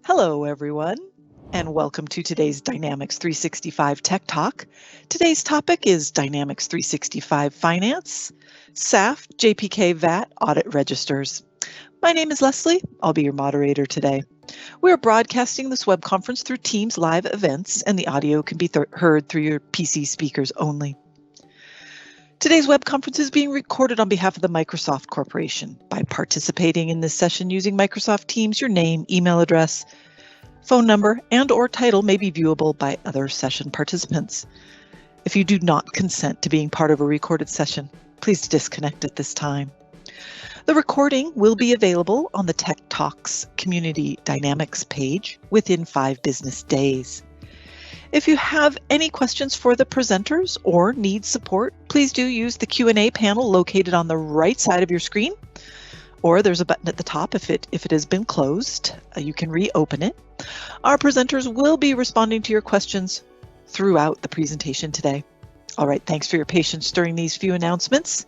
Hello, everyone, and welcome to today's Dynamics 365 Tech Talk. Today's topic is Dynamics 365 Finance, SAF, JPK VAT Audit Registers. My name is Leslie. I'll be your moderator today. We're broadcasting this web conference through Teams live events, and the audio can be heard through your PC speakers only. Today's web conference is being recorded on behalf of the Microsoft Corporation. By participating in this session using Microsoft Teams, your name, email address, phone number, and/or title may be viewable by other session participants. If you do not consent to being part of a recorded session, please disconnect at this time. The recording will be available on the TechTalk's Community Dynamics page within 5 business days. If you have any questions for the presenters or need support, please do use the Q&A panel located on the right side of your screen, or there's a button at the top if it has been closed. You can reopen it. Our presenters will be responding to your questions throughout the presentation today. All right, thanks for your patience during these few announcements.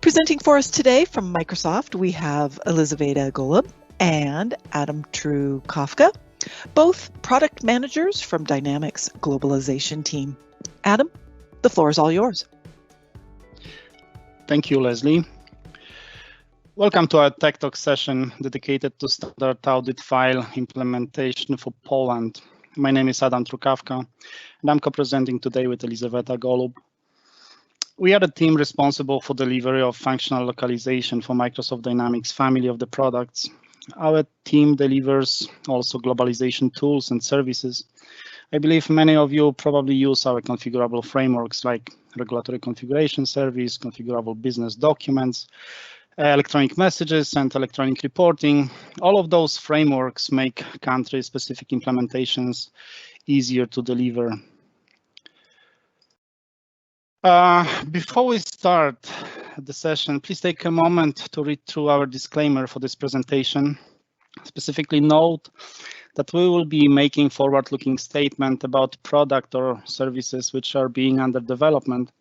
Presenting for us today from Microsoft, we have Elizaveta Golub and Adam Trukawka, both product managers from Dynamics Globalization Team. Adam, the floor is all yours. Thank you, Leslie. Welcome to our Tech Talk session dedicated to standard audit file implementation for Poland. My name is Adam Trukawka, and I'm co-presenting today with Elizaveta Golub. We are the team responsible for delivery of functional localization for Microsoft Dynamics family of the products. Our team delivers also globalization tools and services. I believe many of you probably use our configurable frameworks like regulatory configuration service, configurable business documents, electronic messages, and electronic reporting. All of those frameworks make country-specific implementations easier to deliver. Before we start the session, please take a moment to read through our disclaimer for this presentation. Specifically note that we will be making forward-looking statement about product or services which are being under development.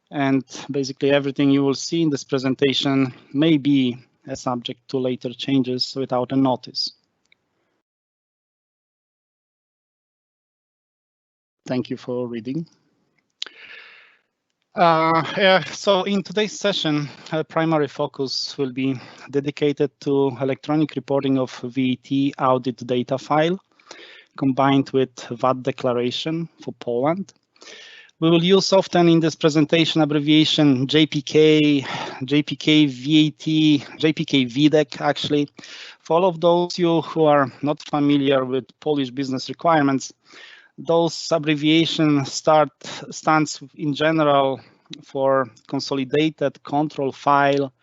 And basically everything you will see in this presentation may be subject to later changes without a notice. Thank you for reading. So in today's session, our primary focus will be dedicated to electronic reporting of VAT audit data file combined with VAT declaration for Poland. We will use often in this presentation abbreviation JPK VAT, JPK VAT actually. For all of those you who are not familiar with Polish business requirements, those abbreviations stands in general for consolidated control file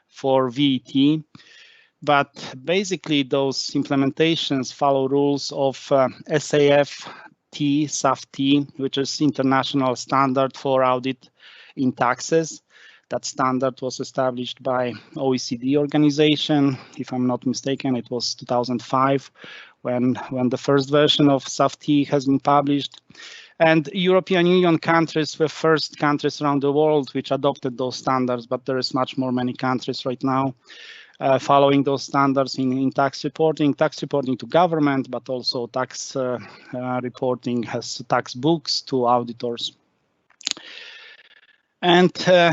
for VAT, but basically those implementations follow rules of SAF-T, which is international standard for audit in taxes. That standard was established by OECD organization. If I'm not mistaken, it was 2005 when the first version of SAF-T has been published. And European Union countries were first countries around the world which adopted those standards, but there is much more many countries right now following those standards in tax reporting to government, but also tax reporting has tax books to auditors. And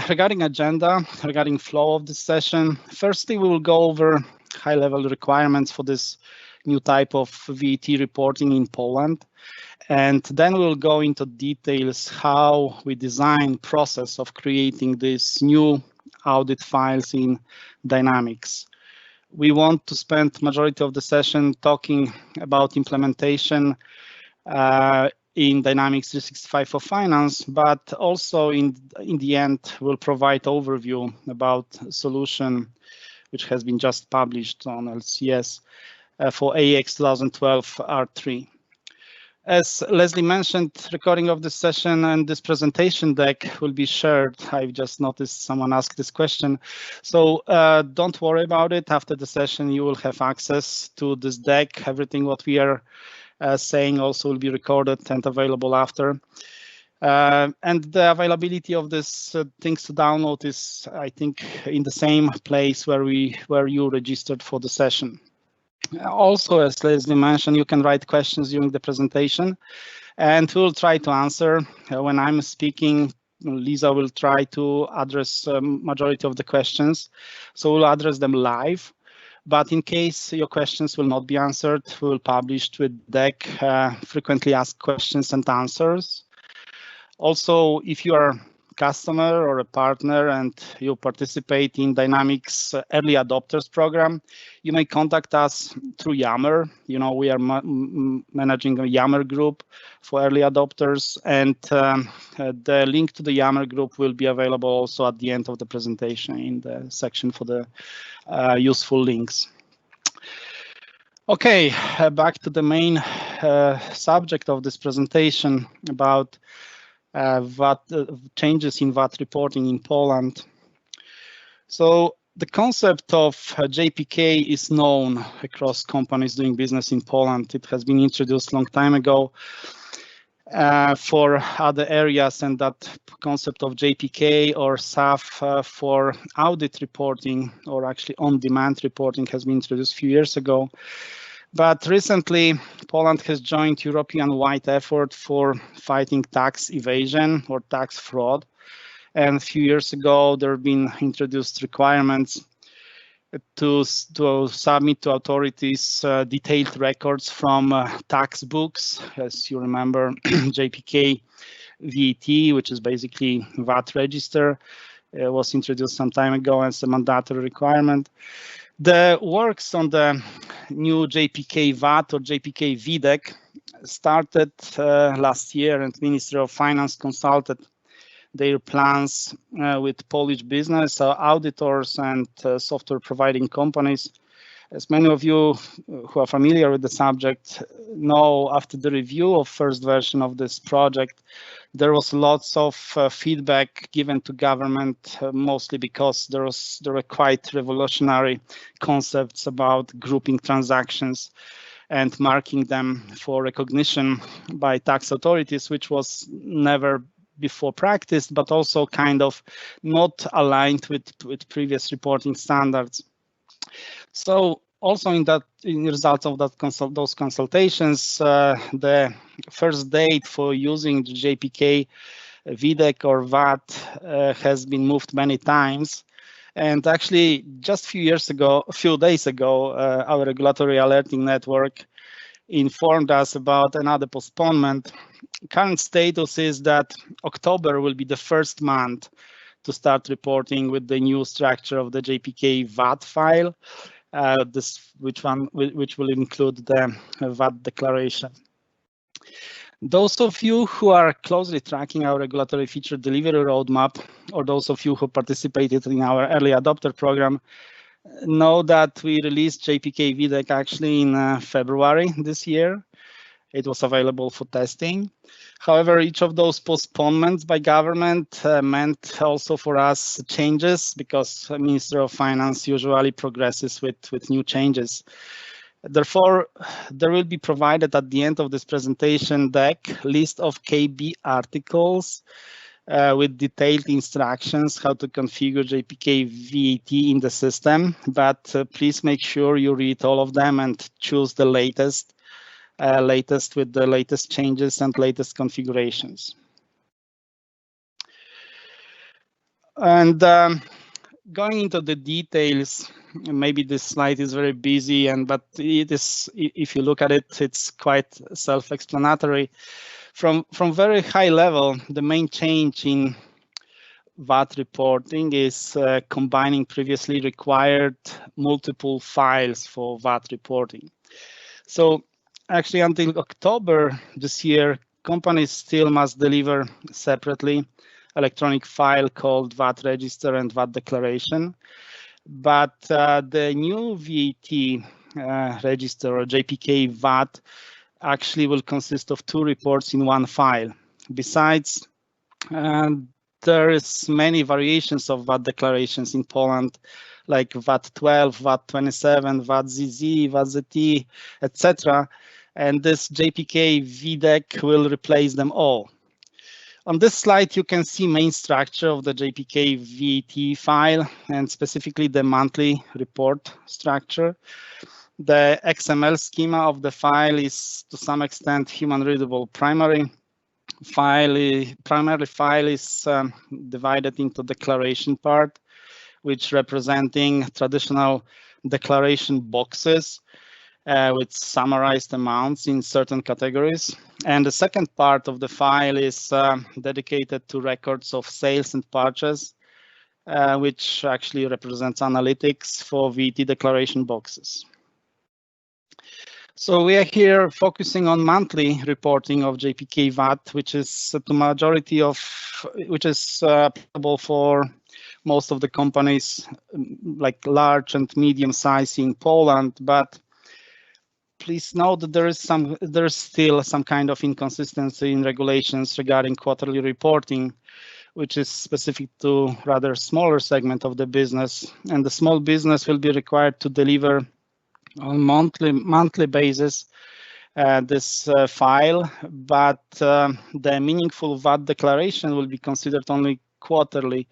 regarding agenda, regarding flow of this session, firstly, we will go over high-level requirements for this new type of VAT reporting in Poland. And then we'll go into details how we design process of creating these new audit files in Dynamics. We want to spend majority of the session talking about implementation in Dynamics 365 for finance, but also in the end, we'll provide overview about a solution which has been just published on LCS for AX 2012 R3. As Leslie mentioned, recording of this session and this presentation deck will be shared. I've just noticed someone asked this question. So don't worry about it. After the session, you will have access to this deck. Everything what we are saying also will be recorded and available after. And the availability of this things to download is, I think, in the same place where you registered for the session. Also, as Leslie mentioned, you can write questions during the presentation, and we'll try to answer. When I'm speaking, Lisa will try to address majority of the questions, so we'll address them live. But in case your questions will not be answered, we will publish with deck frequently asked questions and answers. Also, if you are a customer or a partner and you participate in Dynamics Early Adopters program, you may contact us through Yammer. You know, we are managing a Yammer group for early adopters, and the link to the Yammer group will be available also at the end of the presentation in the section for the useful links. Okay, back to the main subject of this presentation about VAT changes in VAT reporting in Poland. So the concept of JPK is known across companies doing business in Poland. It has been introduced a long time ago for other areas, and that concept of JPK or SAF for audit reporting, or actually on-demand reporting, has been introduced a few years ago. But recently, Poland has joined European-wide effort for fighting tax evasion or tax fraud. And a few years ago, there have been introduced requirements to submit to authorities detailed records from tax books. As you remember, JPK VAT, which is basically VAT register, was introduced some time ago as a mandatory requirement. The works on the new JPK VAT or JPK VDEC started last year, and Ministry of Finance consulted their plans with Polish business, auditors, and software providing companies. As many of you who are familiar with the subject know, after the review of first version of this project, there was lots of feedback given to government, mostly because there were quite revolutionary concepts about grouping transactions and marking them for recognition by tax authorities, which was never before practiced, but also kind of not aligned with previous reporting standards. So also in results of those consultations, the first date for using the JPK VDEC or VAT has been moved many times. And actually, just a few days ago, our regulatory alerting network informed us about another postponement. Current status is that October will be the first month to start reporting with the new structure of the JPK VAT file, which will include the VAT declaration. Those of you who are closely tracking our regulatory feature delivery roadmap, or those of you who participated in our early adopter program, know that we released JPK VDEC actually in February this year. It was available for testing. However, each of those postponements by government meant also for us changes, because the Ministry of Finance usually progresses with new changes. Therefore, there will be provided at the end of this presentation deck list of KB articles with detailed instructions how to configure JPK VAT in the system, but please make sure you read all of them and choose the latest with the latest changes and latest configurations. And going into the details, maybe this slide is very busy, but it is, if you look at it, it's quite self-explanatory. From very high level, the main change in VAT reporting is combining previously required multiple files for VAT reporting. So actually, until October this year, companies still must deliver separately electronic file called VAT register and VAT declaration. But the new VAT register, or JPK VAT, actually will consist of 2 reports in one file. Besides, there is many variations of VAT declarations in Poland, like VAT 12, VAT 27, VAT ZZ, VAT ZT, etc. And this JPK VDEC will replace them all. On this slide, you can see main structure of the JPK VAT file, and specifically the monthly report structure. The XML schema of the file is to some extent human readable. Primary file is divided into declaration part, which representing traditional declaration boxes with summarized amounts in certain categories. And the second part of the file is dedicated to records of sales and purchase, which actually represents analytics for VAT declaration boxes. So we are here focusing on monthly reporting of JPK VAT, which is applicable for most of the companies, like large and medium size in Poland. But please note that there is still some kind of inconsistency in regulations regarding quarterly reporting, which is specific to rather smaller segment of the business, and the small business will be required to deliver on monthly basis this file, but the meaningful VAT declaration will be considered only quarterly,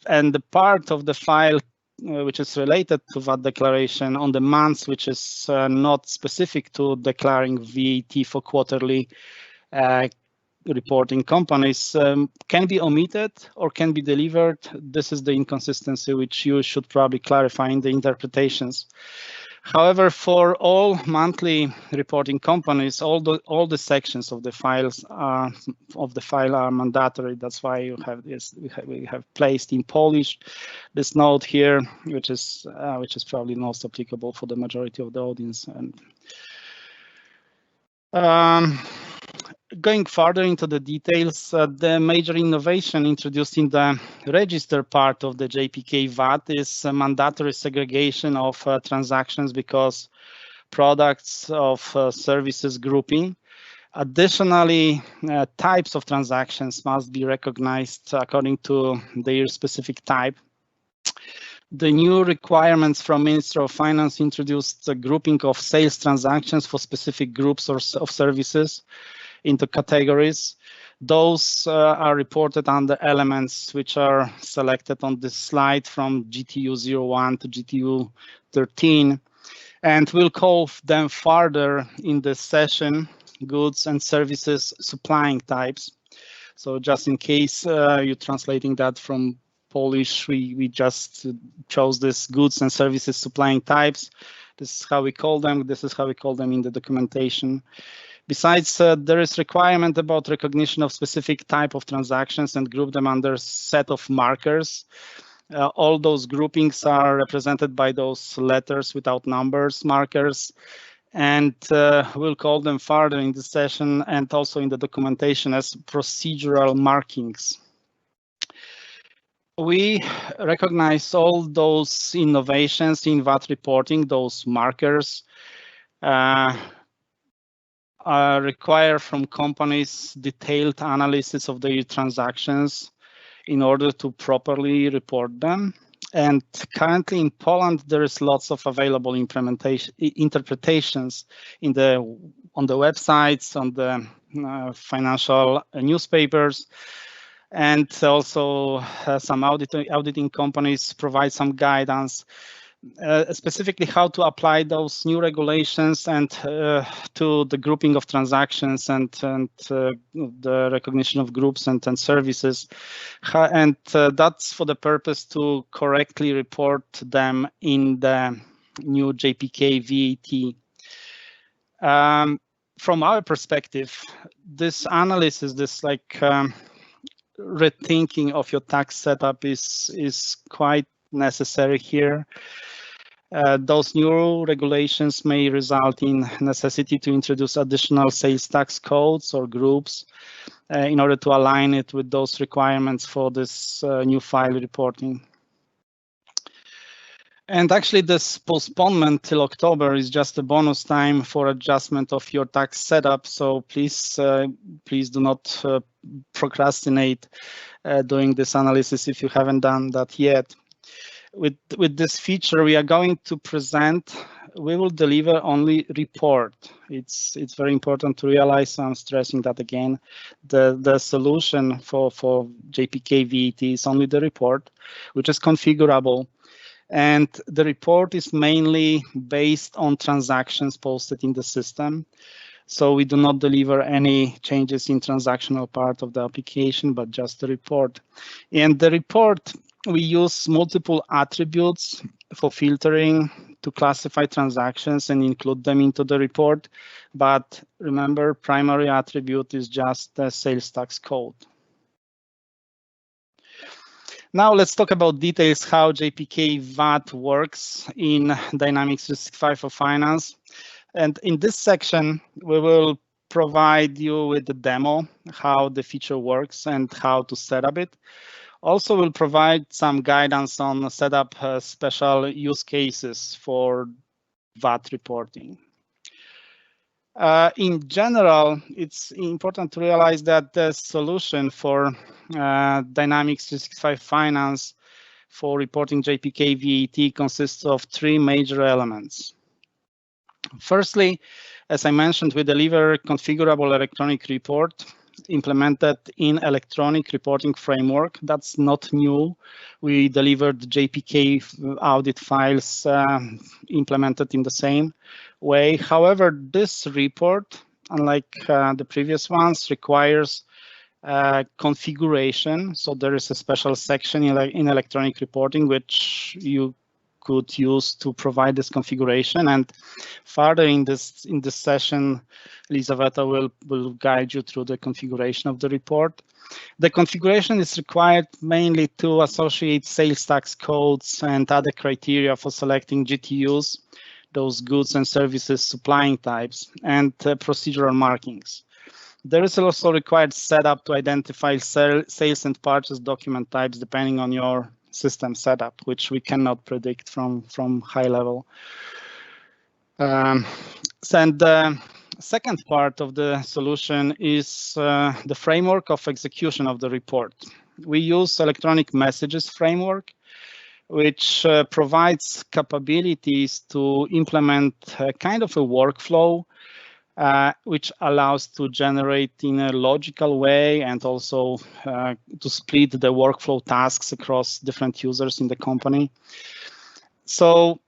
and the part of the file which is related to VAT declaration on the months which is not specific to declaring VAT for quarterly reporting companies can be omitted or can be delivered. This is the inconsistency which you should probably clarify in the interpretations. However, for all monthly reporting companies, all the sections of the file are mandatory. That's why you have this. We have placed in Polish this note here, which is probably most applicable for the majority of the audience. And going further into the details, the major innovation introduced in the register part of the JPK VAT is mandatory segregation of transactions because products of services grouping. Additionally, types of transactions must be recognized according to their specific type. The new requirements from Ministry of Finance introduced a grouping of sales transactions for specific groups of services into categories. Those are reported under elements which are selected on this slide from GTU 01 to GTU 13, and we'll call them further in this session goods and services supplying types. So just in case you're translating that from Polish, we just chose this goods and services supplying types. This is how we call them. This is how we call them in the documentation. Besides, there is requirement about recognition of specific type of transactions and group them under set of markers. All those groupings are represented by those letters without numbers, markers, and we'll call them further in this session and also in the documentation as procedural markings. We recognize all those innovations in VAT reporting, those markers, require from companies detailed analysis of their transactions in order to properly report them. And currently in Poland, there is lots of available interpretations on the websites, on the financial newspapers, and also some auditing companies provide some guidance. Specifically how to apply those new regulations and to the grouping of transactions and the recognition of groups and services. And that's for the purpose to correctly report them in the new JPK VAT. From our perspective, this analysis, this rethinking of your tax setup is quite necessary here. Those new regulations may result in necessity to introduce additional sales tax codes or groups in order to align it with those requirements for this new file reporting. And actually this postponement till October is just a bonus time for adjustment of your tax setup. So please do not procrastinate doing this analysis if you haven't done that yet. With this feature we are going to present, we will deliver only report. It's very important to realize, so I'm stressing that again. The solution for JPK VAT is only the report, which is configurable. And the report is mainly based on transactions posted in the system. So we do not deliver any changes in transactional part of the application, but just the report. In the report, we use multiple attributes for filtering to classify transactions and include them into the report. But remember, primary attribute is just the sales tax code. Now let's talk about details how JPK VAT works in Dynamics 365 for Finance. And in this section, we will provide you with the demo, how the feature works and how to set up it. Also, we'll provide some guidance on set up special use cases for VAT reporting. In general, it's important to realize that the solution for Dynamics 365 Finance for reporting JPK VAT consists of three major elements. Firstly, as I mentioned, we deliver configurable electronic report implemented in electronic reporting framework. That's not new. We delivered JPK audit files implemented in the same way. However, this report, unlike the previous ones, requires configuration. So there is a special section in electronic reporting which you could use to provide this configuration. And further in this session, Elizaveta will guide you through the configuration of the report. The configuration is required mainly to associate sales tax codes and other criteria for selecting GTUs, those goods and services supplying types, and procedural markings. There is also required setup to identify sales and purchase document types depending on your system setup, which we cannot predict from high level. And the second part of the solution is the framework of execution of the report. We use electronic messages framework, which provides capabilities to implement a kind of a workflow which allows to generate in a logical way and also to split the workflow tasks across different users in the company. So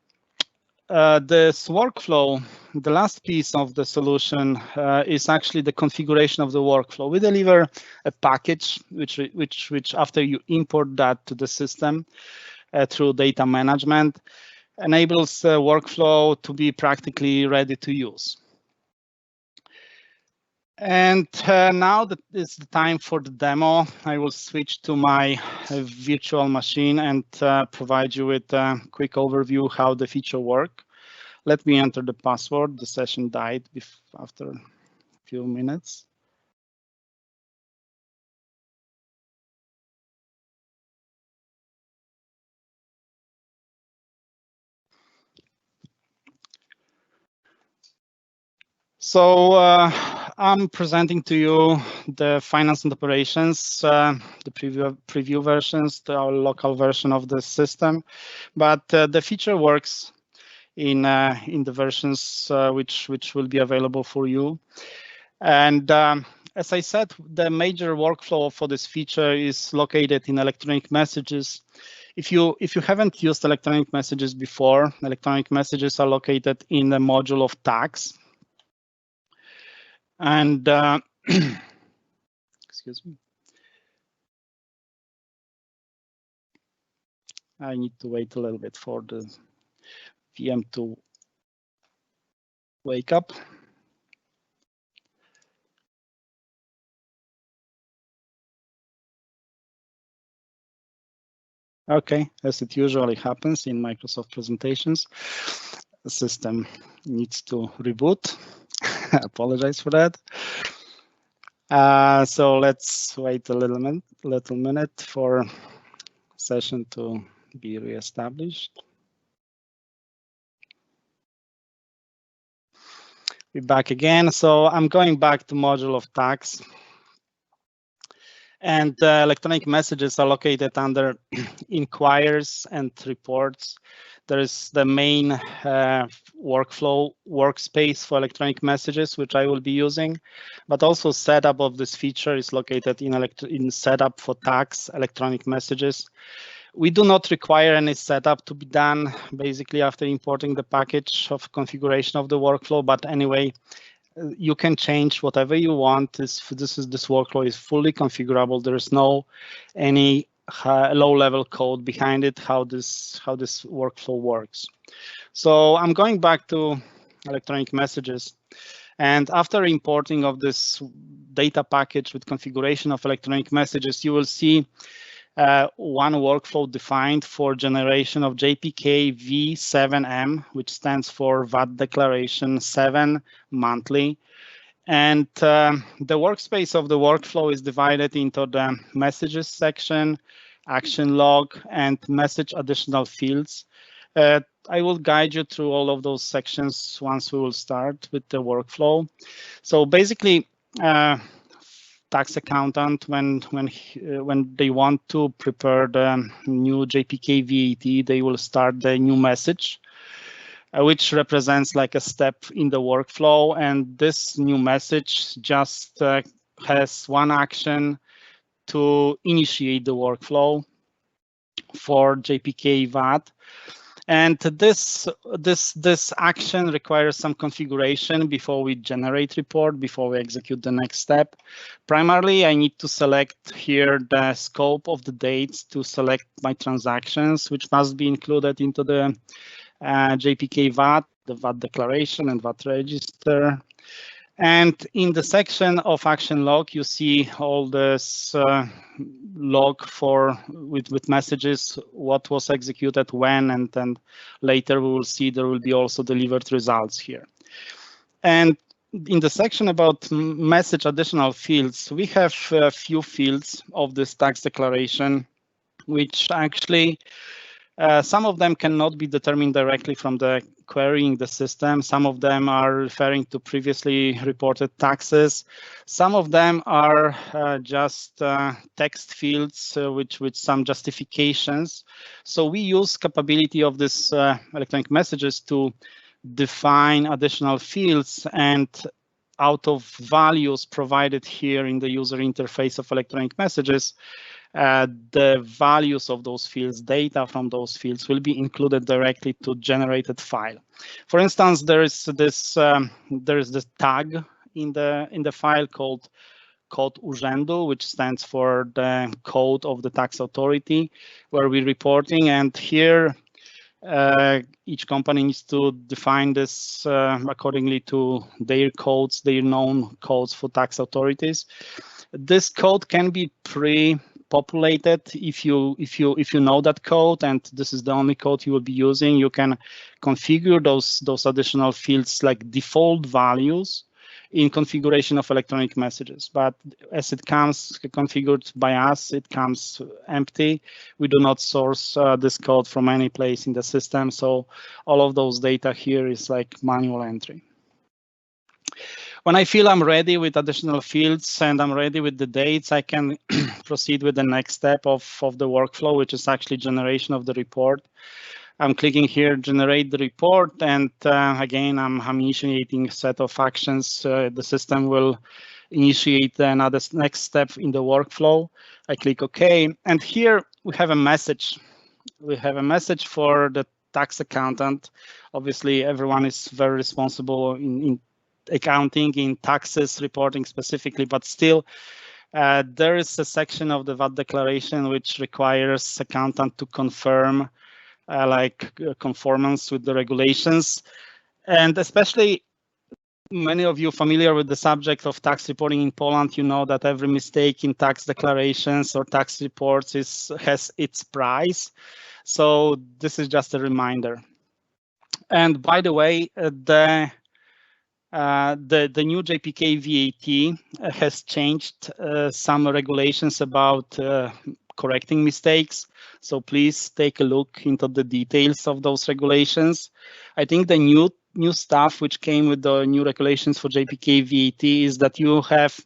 this workflow, the last piece of the solution is actually the configuration of the workflow. We deliver a package which after you import that to the system through data management, enables the workflow to be practically ready to use. And now that is the time for the demo. I will switch to my virtual machine and provide you with a quick overview how the feature works. Let me enter the password. The session died after a few minutes. So I'm presenting to you the finance and operations, the preview versions, our local version of the system, but the feature works in the versions which will be available for you. And as I said, the major workflow for this feature is located in electronic messages. If you haven't used electronic messages before, electronic messages are located in the module of tax. And excuse me, I need to wait a little bit for the VM to wake up. Okay, as it usually happens in Microsoft presentations, the system needs to reboot. I apologize for that. So let's wait a little minute for session to be reestablished. We're back again. So I'm going back to module of tax. And electronic messages are located under inquiries and reports. There is the main workflow workspace for electronic messages, which I will be using, but also setup of this feature is located in setup for tax electronic messages, We do not require any setup to be done basically after importing the package of configuration of the workflow, but anyway, you can change whatever you want. This workflow is fully configurable. There is no any low-level code behind it, how this workflow works. So I'm going back to electronic messages. And after importing of this data package with configuration of electronic messages, you will see one workflow defined for generation of JPK V7M, which stands for VAT Declaration 7 monthly. And the workspace of the workflow is divided into the messages section, action log, and message additional fields. I will guide you through all of those sections once we will start with the workflow. So basically, tax accountant, when they want to prepare the new JPK VAT, they will start the new message, which represents like a step in the workflow. And this new message just has one action to initiate the workflow for JPK VAT. And this action requires some configuration before we generate report, before we execute the next step. Primarily, I need to select here the scope of the dates to select my transactions, which must be included into the JPK VAT, the VAT declaration and VAT register. And in the section of action log, you see all this log with messages, what was executed when, and then later we will see there will be also delivered results here. And in the section about message additional fields, we have a few fields of this tax declaration, which actually some of them cannot be determined directly from the querying the system. Some of them are referring to previously reported taxes. Some of them are just text fields with some justifications. So we use capability of this electronic messages to define additional fields, and out of values provided here in the user interface of electronic messages, the values of those fields, data from those fields, will be included directly to generated file. For instance, there is this tag in the file called code urzędu, which stands for the code of the tax authority where we're reporting. And here, each company needs to define this accordingly to their codes, their known codes for tax authorities. This code can be pre-populated if you know that code, and this is the only code you will be using. You can configure those additional fields like default values in configuration of electronic messages. But as it comes configured by us, it comes empty. We do not source this code from any place in the system. So all of those data here is like manual entry. When I feel I'm ready with additional fields and I'm ready with the dates, I can proceed with the next step of the workflow, which is actually generation of the report. I'm clicking here, generate the report, and again, I'm initiating a set of actions. The system will initiate another next step in the workflow. I click OK, and here we have a message. We have a message for the tax accountant. Obviously, everyone is very responsible in accounting, in taxes, reporting specifically, but still, there is a section of the VAT declaration which requires accountant to confirm conformance with the regulations. And especially many of you familiar with the subject of tax reporting in Poland, you know that every mistake in tax declarations or tax reports has its price. So this is just a reminder. And by the way, the new JPK VAT has changed some regulations about correcting mistakes. So please take a look into the details of those regulations. I think the new stuff which came with the new regulations for JPK VAT is that you have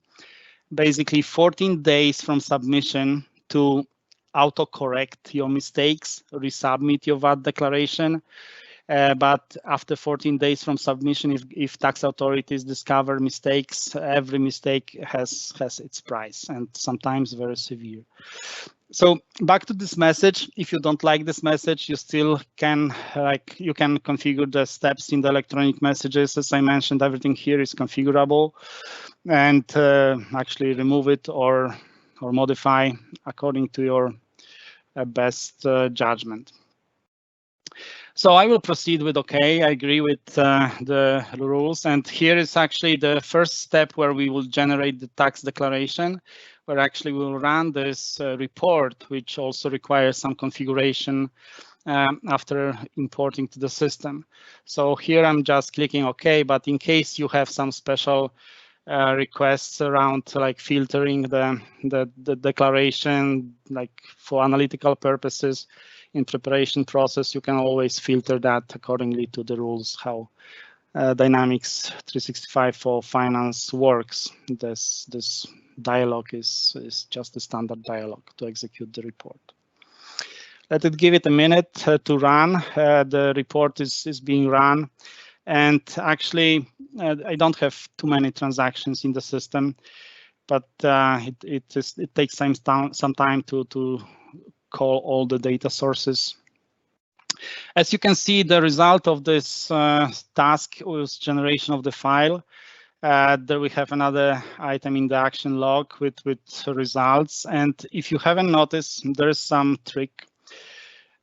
basically 14 days from submission to auto-correct your mistakes, resubmit your VAT declaration. But after 14 days from submission, if tax authorities discover mistakes, every mistake has its price, and sometimes very severe. So back to this message. If you don't like this message, you still can you can configure the steps in the electronic messages. As I mentioned, everything here is configurable, and actually remove it or modify according to your best judgment. So I will proceed with OK. I agree with the rules. And here is actually the first step where we will generate the tax declaration, where actually we will run this report, which also requires some configuration after importing to the system. So here I'm just clicking OK, but in case you have some special requests around like filtering the declaration, like for analytical purposes in preparation process, you can always filter that accordingly to the rules how Dynamics 365 for finance works. This dialog is just a standard dialog to execute the report. Let it give it a minute to run. The report is being run. And actually, I don't have too many transactions in the system, but it takes some time to call all the data sources. As you can see, the result of this task was generation of the file. There we have another item in the action log with results. And if you haven't noticed, there is some trick.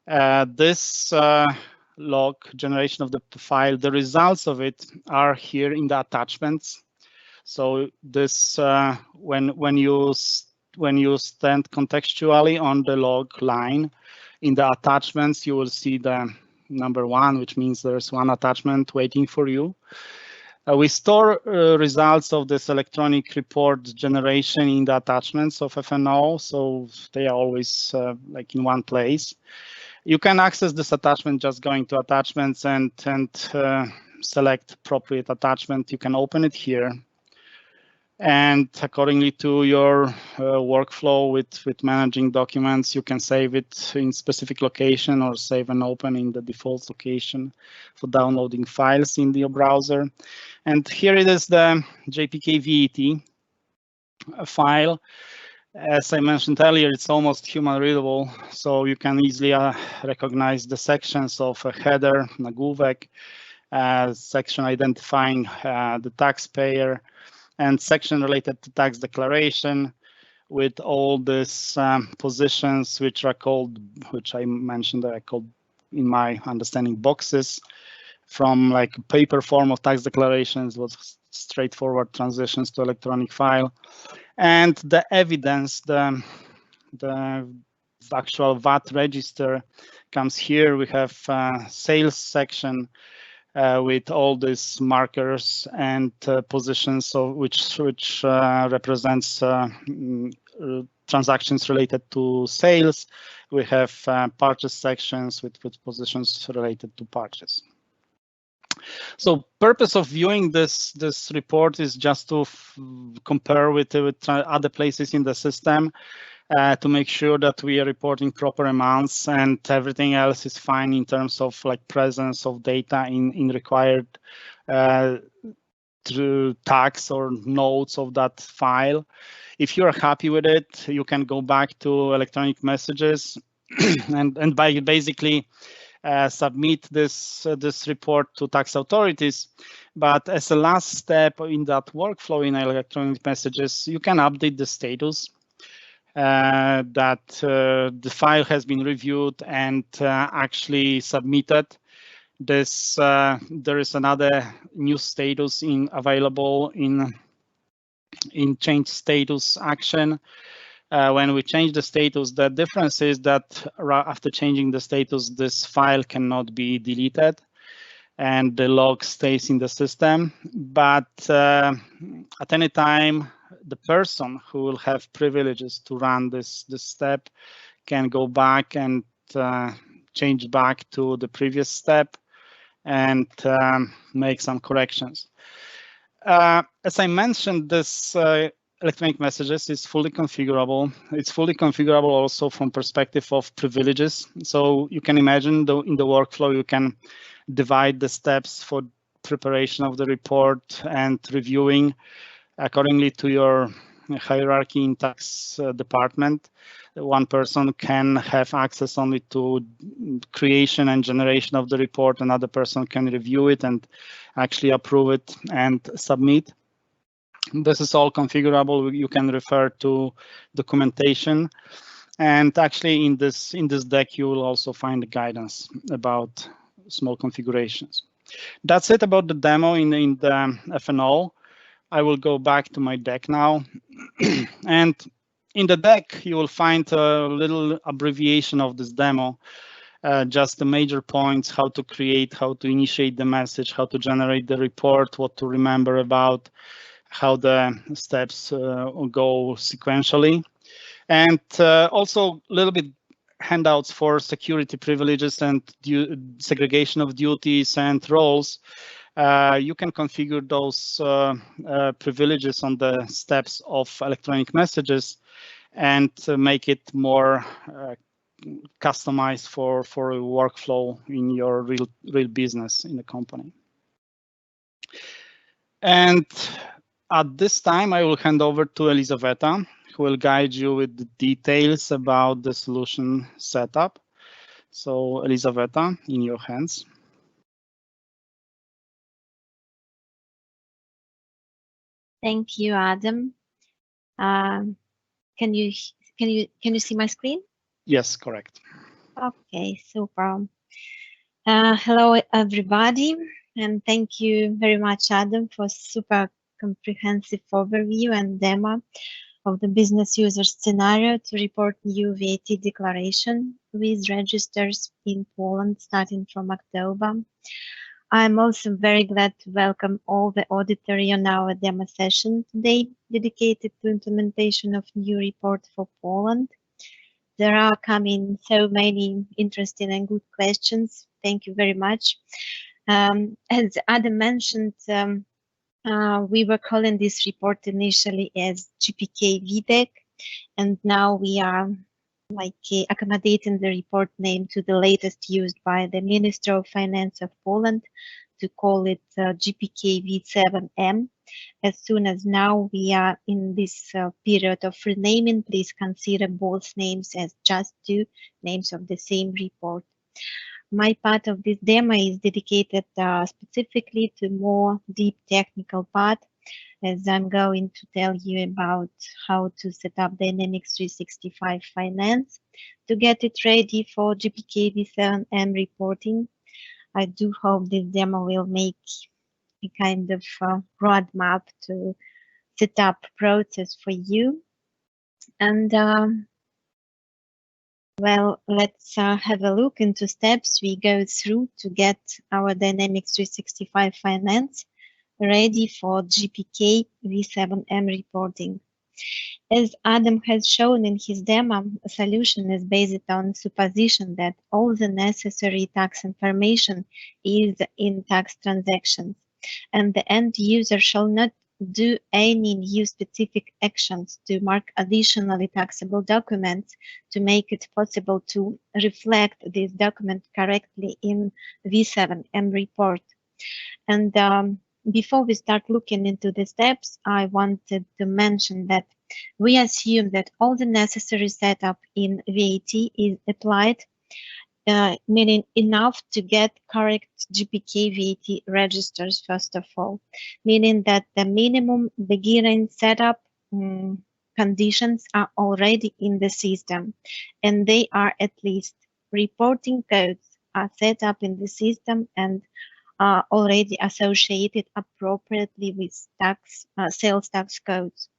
This log generation of the file, the results of it are here in the attachments. So this when you stand contextually on the log line in the attachments, you will see the number 1, which means there's one attachment waiting for you. We store results of this electronic report generation in the attachments of FNO, so they are always like in one place. You can access this attachment just going to attachments and select appropriate attachment. You can open it here. And accordingly to your workflow with managing documents, you can save it in specific location or save and open in the default location for downloading files in your browser. And here it is the JPK VAT file. As I mentioned earlier, it's almost human readable, so you can easily recognize the sections of a header, nagłówek, section identifying the taxpayer, and section related to tax declaration with all these positions which are called, which I mentioned, are called in my understanding boxes, from like paper form of tax declarations was straightforward transitions to electronic file. And the evidence, the actual VAT register comes here. We have sales section with all these markers and positions, so which represents transactions related to sales. We have purchase sections with positions related to purchase. So purpose of viewing this report is just to compare with other places in the system to make sure that we are reporting proper amounts and everything else is fine in terms of like presence of data in required tags or nodes of that file. If you're happy with it, you can go back to electronic messages and basically submit this report to tax authorities. But as a last step in that workflow in electronic messages, you can update the status that the file has been reviewed and actually submitted. There is another new status available in change status action. When we change the status, the difference is that after changing the status, this file cannot be deleted and the log stays in the system. But at any time, the person who will have privileges to run this step can go back and change back to the previous step and make some corrections. As I mentioned, this electronic messages is fully configurable. It's fully configurable also from perspective of privileges. So you can imagine in the workflow, you can divide the steps for preparation of the report and reviewing accordingly to your hierarchy in tax department. One person can have access only to creation and generation of the report. Another person can review it and actually approve it and submit. This is all configurable. You can refer to documentation. And actually in this deck, you will also find the guidance about small configurations. That's it about the demo in the FNO. I will go back to my deck now. And in the deck, you will find a little abbreviation of this demo, just the major points, how to create, how to initiate the message, how to generate the report, what to remember about, how the steps go sequentially. And also a little bit handouts for security privileges and segregation of duties and roles. You can configure those privileges on the steps of electronic messages and make it more customized for a workflow in your real business in the company. And at this time, I will hand over to Elizaveta, who will guide you with the details about the solution setup. So Elizaveta, in your hands. Thank you, Adam. Can you see my screen? Yes, correct. Okay, super. Hello, everybody, and thank you very much, Adam, for super comprehensive overview and demo of the business user scenario to report new VAT declaration with registers in Poland starting from October. I'm also very glad to welcome all the auditors on our demo session today, dedicated to implementation of new report for Poland. There are coming so many interesting and good questions. Thank you very much. As Adam mentioned, we were calling this report initially as JPK VAT, and now we are accommodating the report name to the latest used by the Minister of Finance of Poland to call it JPK VAT7M. As soon as now we are in this period of renaming, please consider both names as just two names of the same report. My part of this demo is dedicated specifically to more deep technical part, as I'm going to tell you about how to set up Dynamics 365 Finance to get it ready for JPK VAT7M reporting. I do hope this demo will make a kind of roadmap to set up process for you. And well, let's have a look into steps we go through to get our Dynamics 365 Finance ready for JPK VAT7M reporting. As Adam has shown in his demo, a solution is based on supposition that all the necessary tax information is in tax transactions, and the end user shall not do any new specific actions to mark additionally taxable documents to make it possible to reflect this document correctly in VAT7M report. And before we start looking into the steps, I wanted to mention that we assume that all the necessary setup in VAT is applied, meaning enough to get correct JPK VAT registers, first of all, meaning that the minimum beginning setup conditions are already in the system, and they are at least reporting codes are set up in the system and are already associated appropriately with sales tax codes.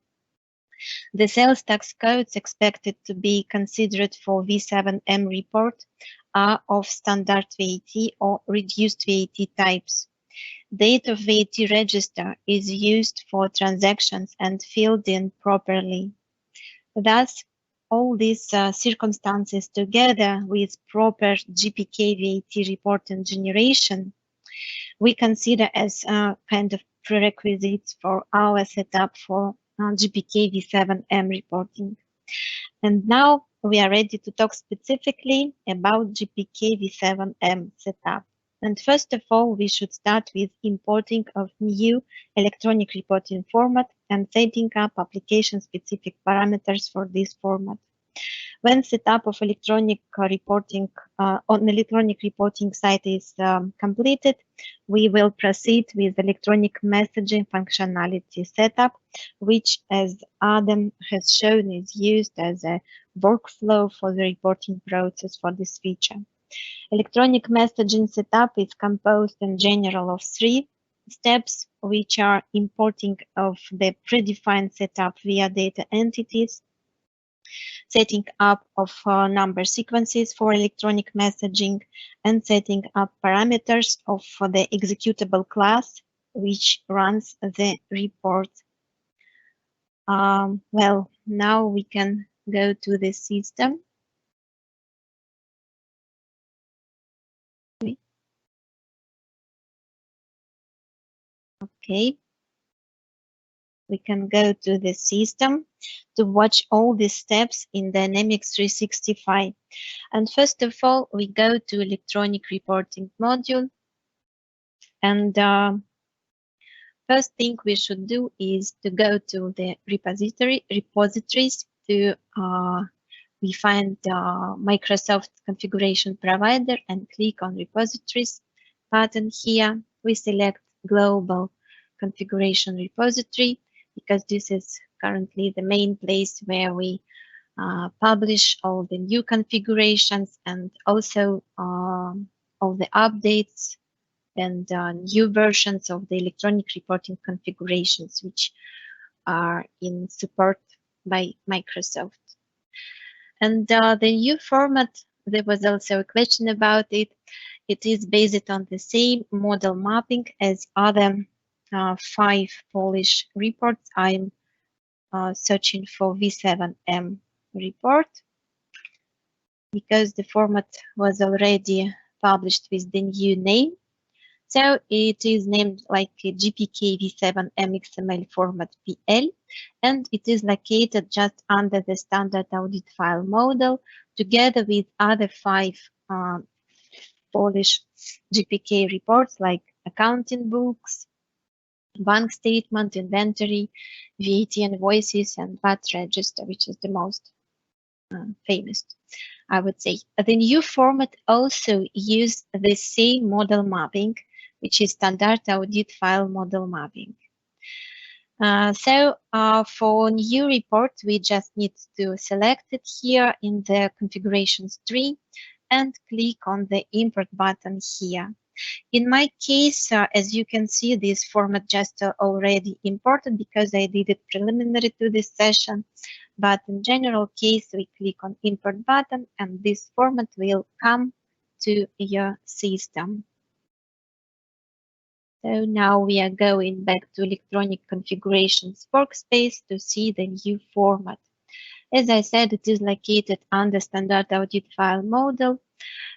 The sales tax codes expected to be considered for VAT7M report are of standard VAT or reduced VAT types. Date of VAT register is used for transactions and filled in properly. Thus, all these circumstances together with proper JPK VAT reporting generation, we consider as kind of prerequisites for our setup for JPK VAT7M reporting. And now we are ready to talk specifically about JPK VAT7M setup. And first of all, we should start with importing of new electronic reporting format and setting up application-specific parameters for this format. When setup of electronic reporting on electronic reporting site is completed, we will proceed with electronic messaging functionality setup, which, as Adam has shown, is used as a workflow for the reporting process for this feature. Electronic messaging setup is composed in general of 3 steps, which are importing of the predefined setup via data entities, setting up of number sequences for electronic messaging, and setting up parameters of the executable class which runs the report. Well, now we can go to the system. Okay. We can go to the system to watch all the steps in Dynamics 365. And first of all, we go to electronic reporting module. And first thing we should do is to go to the repositories to we find Microsoft configuration provider and click on repositories button here. We select global configuration repository because this is currently the main place where we publish all the new configurations and also all the updates and new versions of the electronic reporting configurations which are in support by Microsoft. And the new format, there was also a question about it. It is based on the same model mapping as other 5 Polish reports. I'm searching for V7M report because the format was already published with the new name. So it is named like JPK V7M XML format PL, and it is located just under the standard audit file model together with other 5 Polish JPK reports like accounting books, bank statement, inventory, VAT invoices, and VAT register, which is the most famous, I would say. The new format also uses the same model mapping, which is standard audit file model mapping. For new report, we just need to select it here in the configurations tree and click on the import button here. In my case, as you can see, this format just already imported because I did it preliminary to this session. But in general case, we click on import button and this format will come to your system. So now we are going back to electronic configurations workspace to see the new format. As I said, it is located under standard audit file model.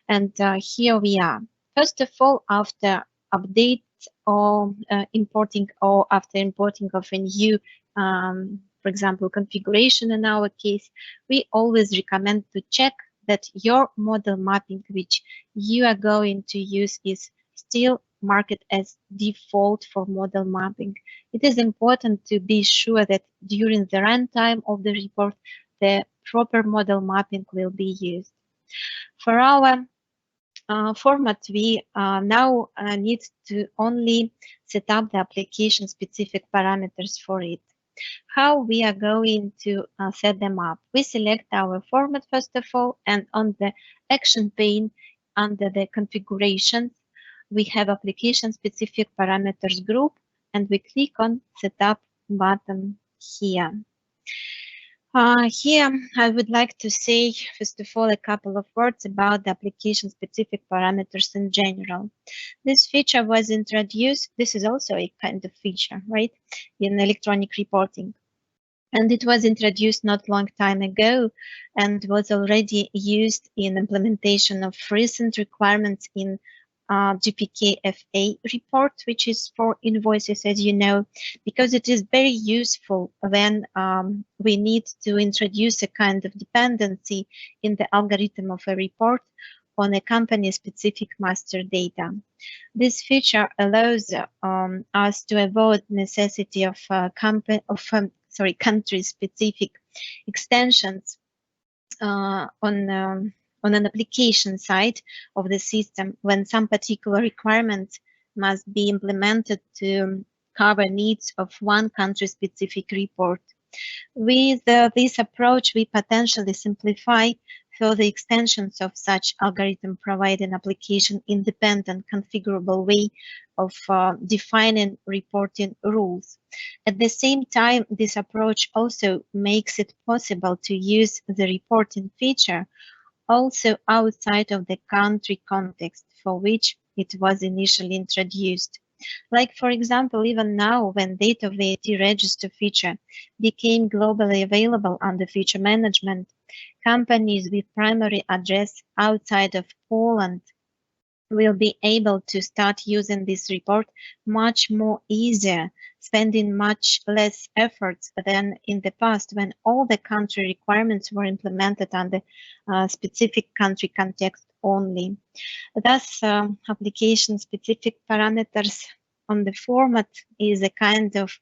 And here we are. First of all, after update or importing or after importing of a new, for example, configuration in our case, we always recommend to check that your model mapping which you are going to use is still marked as default for model mapping. It is important to be sure that during the runtime of the report, the proper model mapping will be used. For our format, we now need to only set up the application-specific parameters for it. How we are going to set them up? We select our format first of all, and on the action pane under the configurations, we have application-specific parameters group, and we click on Setup button here. Here, I would like to say, first of all, a couple of words about the application-specific parameters in general. This feature was introduced, this is also a kind of feature, right, in electronic reporting. And it was introduced not long time ago and was already used in implementation of recent requirements in JPK VAT report, which is for invoices, as you know, because it is very useful when we need to introduce a kind of dependency in the algorithm of a report on a company-specific master data. This feature allows us to avoid necessity of country-specific extensions on an application side of the system when some particular requirements must be implemented to cover needs of one country-specific report. With this approach, we potentially simplify further extensions of such algorithm, provide an application independent configurable way of defining reporting rules. At the same time, this approach also makes it possible to use the reporting feature also outside of the country context for which it was initially introduced. Like, for example, even now, when data VAT register feature became globally available under feature management, companies with primary address outside of Poland will be able to start using this report much more easier, spending much less efforts than in the past when all the country requirements were implemented under specific country context only. Thus, application-specific parameters on the format is a kind of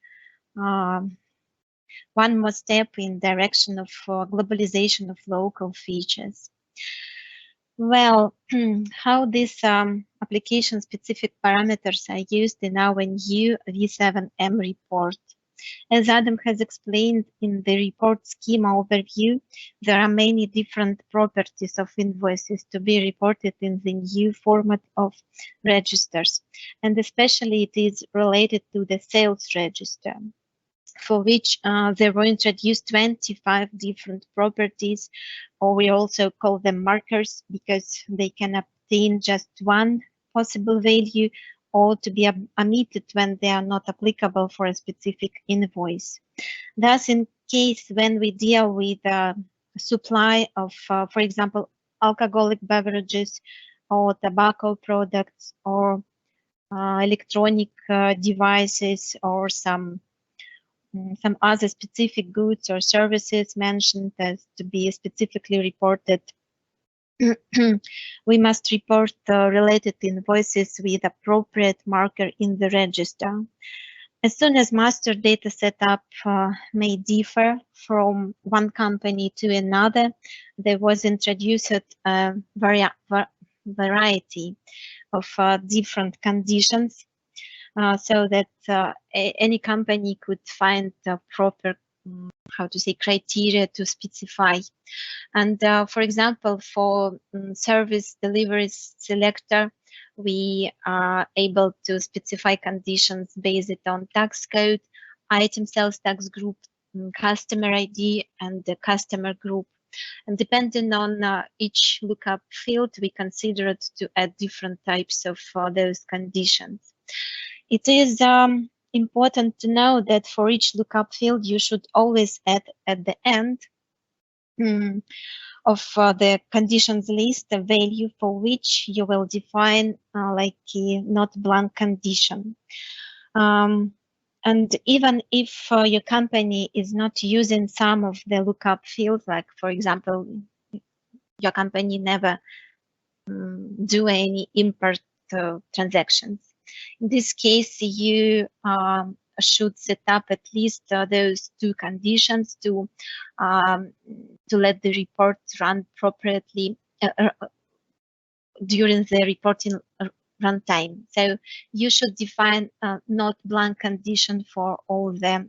one more step in direction of globalization of local features. Well, how these application-specific parameters are used in our new V7M report. As Adam has explained in the report schema overview, there are many different properties of invoices to be reported in the new format of registers, and especially it is related to the sales register, for which there were introduced 25 different properties, or we also call them markers, because they can obtain just one possible value or to be omitted when they are not applicable for a specific invoice. Thus, in case when we deal with supply of, for example, alcoholic beverages or tobacco products or electronic devices or some other specific goods or services mentioned as to be specifically reported, we must report related invoices with appropriate marker in the register. As soon as master data setup may differ from one company to another, there was introduced a variety of different conditions so that any company could find the proper criteria to specify. And for example, for service deliveries selector, we are able to specify conditions based on tax code, item sales tax group, customer ID, and the customer group. And depending on each lookup field, we considered to add different types of those conditions. It is important to know that for each lookup field, you should always add at the end of the conditions list a value for which you will define like a not blank condition. And even if your company is not using some of the lookup fields, like for example, your company never do any import transactions. In this case, you should set up at least those two conditions to let the report run appropriately during the reporting runtime. So you should define not blank condition for all the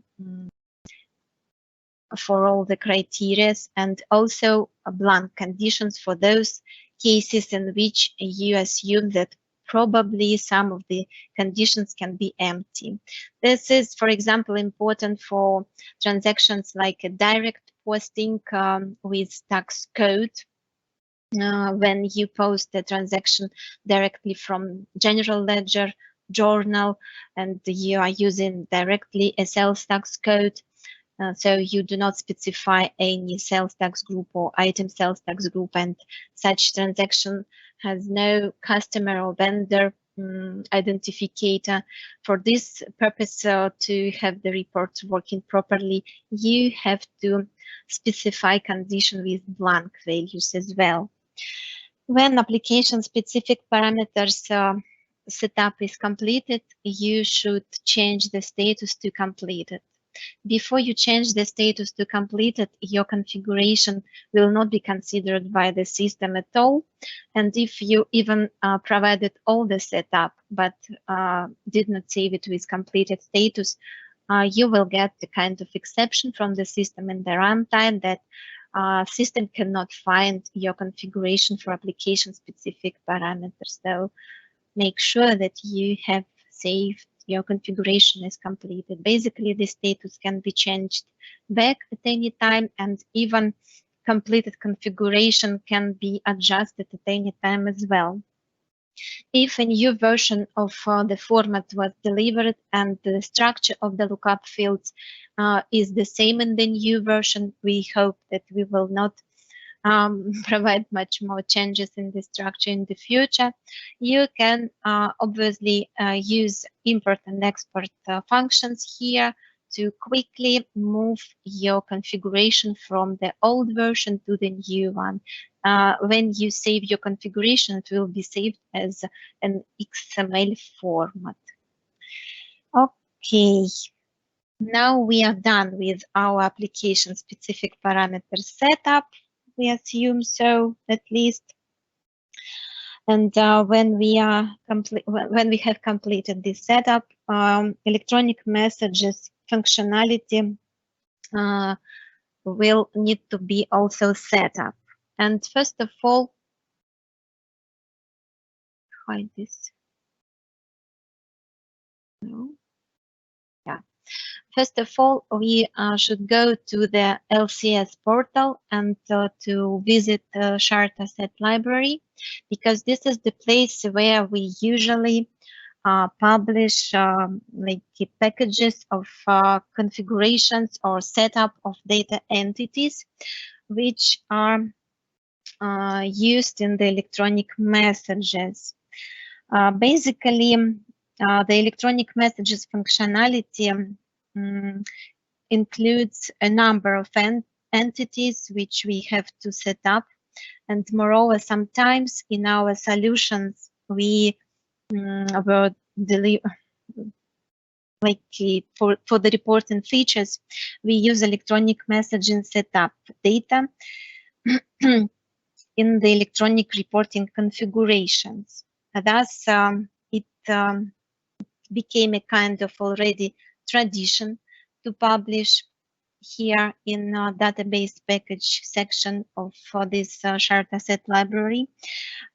criteria, and also blank conditions for those cases in which you assume that probably some of the conditions can be empty. This is, for example, important for transactions like a direct posting with tax code. When you post the transaction directly from general ledger journal and you are using directly a sales tax code, so you do not specify any sales tax group or item sales tax group, and such transaction has no customer or vendor identificator. For this purpose, to have the reports working properly, you have to specify condition with blank values as well. When application-specific parameters setup is completed, you should change the status to completed. Before you change the status to completed, your configuration will not be considered by the system at all. And if you even provided all the setup, but did not save it with completed status, you will get the kind of exception from the system in the runtime that system cannot find your configuration for application-specific parameters. So make sure that you have saved your configuration is completed. Basically, the status can be changed back at any time, and even completed configuration can be adjusted at any time as well. If a new version of the format was delivered and the structure of the lookup fields is the same in the new version, we hope that we will not provide much more changes in the structure in the future. You can obviously use import and export functions here to quickly move your configuration from the old version to the new one. When you save your configuration, it will be saved as an XML format. Okay. Now we are done with our application-specific parameter setup. We assume so, at least. And when we have completed this setup, electronic messages functionality will need to be also set up. And first of all, hide this. No. Yeah. First of all, we should go to the LCS portal and to visit the shared asset library, because this is the place where we usually publish like packages of configurations or setup of data entities, which are used in the electronic messages. Basically, the electronic messages functionality includes a number of entities which we have to set up, and moreover, sometimes in our solutions we were like for the reporting features, we use electronic messaging setup data in the electronic reporting configurations. Thus, it became a kind of already tradition to publish here in database package section of this shared asset library,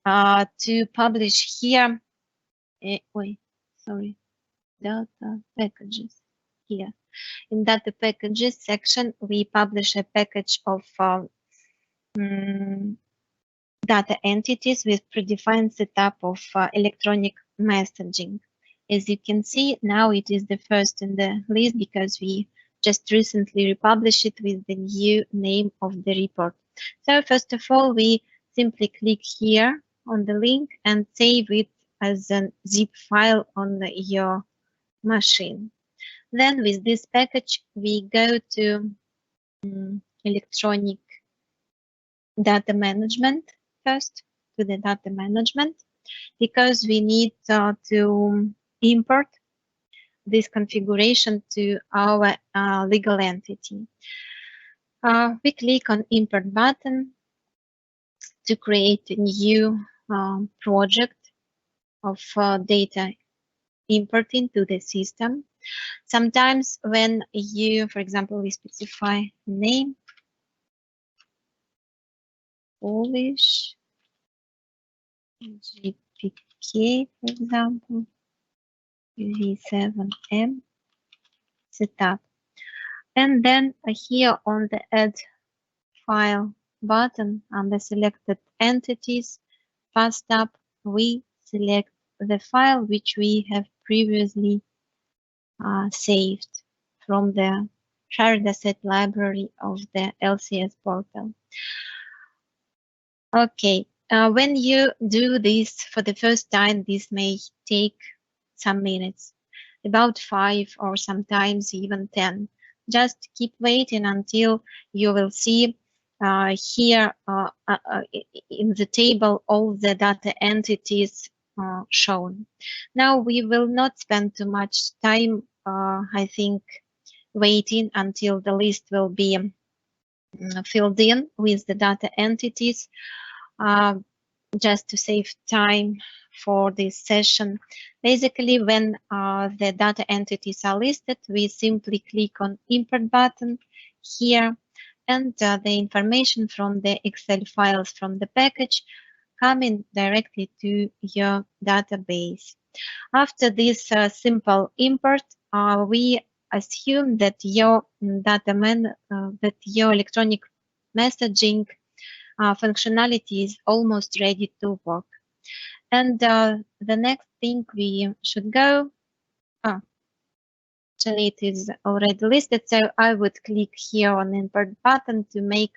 to publish here, data packages. Here in data packages section, we publish a package of data entities with predefined setup of electronic messaging. As you can see, now it is the first in the list because we just recently republished it with the new name of the report. So first of all, we simply click here on the link and save it as a zip file on your machine. Then with this package, we go to electronic data management first, to the data management, because we need to import this configuration to our legal entity. We click on import button to create a new project of data importing to the system. Sometimes when you, for example, we specify name, Polish JPK, for example, V7M setup. And then here on the add file button under selected entities, first up, we select the file which we have previously saved from the shared asset library of the LCS portal. Okay, when you do this for the first time, this may take some minutes, about 5 or sometimes even 10. Just keep waiting until you will see Here in the table, all the data entities shown. Now we will not spend too much time, I think, waiting until the list will be filled in with the data entities. Just to save time for this session. Basically, when the data entities are listed, we simply click on Import button here, and the information from the Excel files from the package coming directly to your database. After this simple import, we assume that your that your electronic messaging functionality is almost ready to work. And the next thing we should go, actually it is already listed, so I would click here on import button to make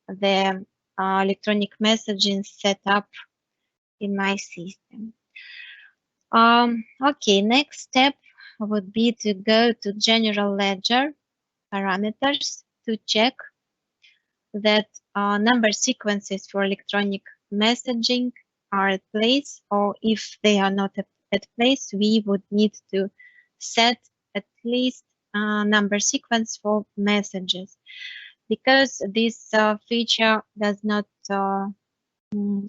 the electronic messaging setup in my system. Okay, next step would be to go to general ledger parameters to check that number sequences for electronic messaging are at place, or if they are not at place, we would need to set at least number sequence for messages, because this feature does not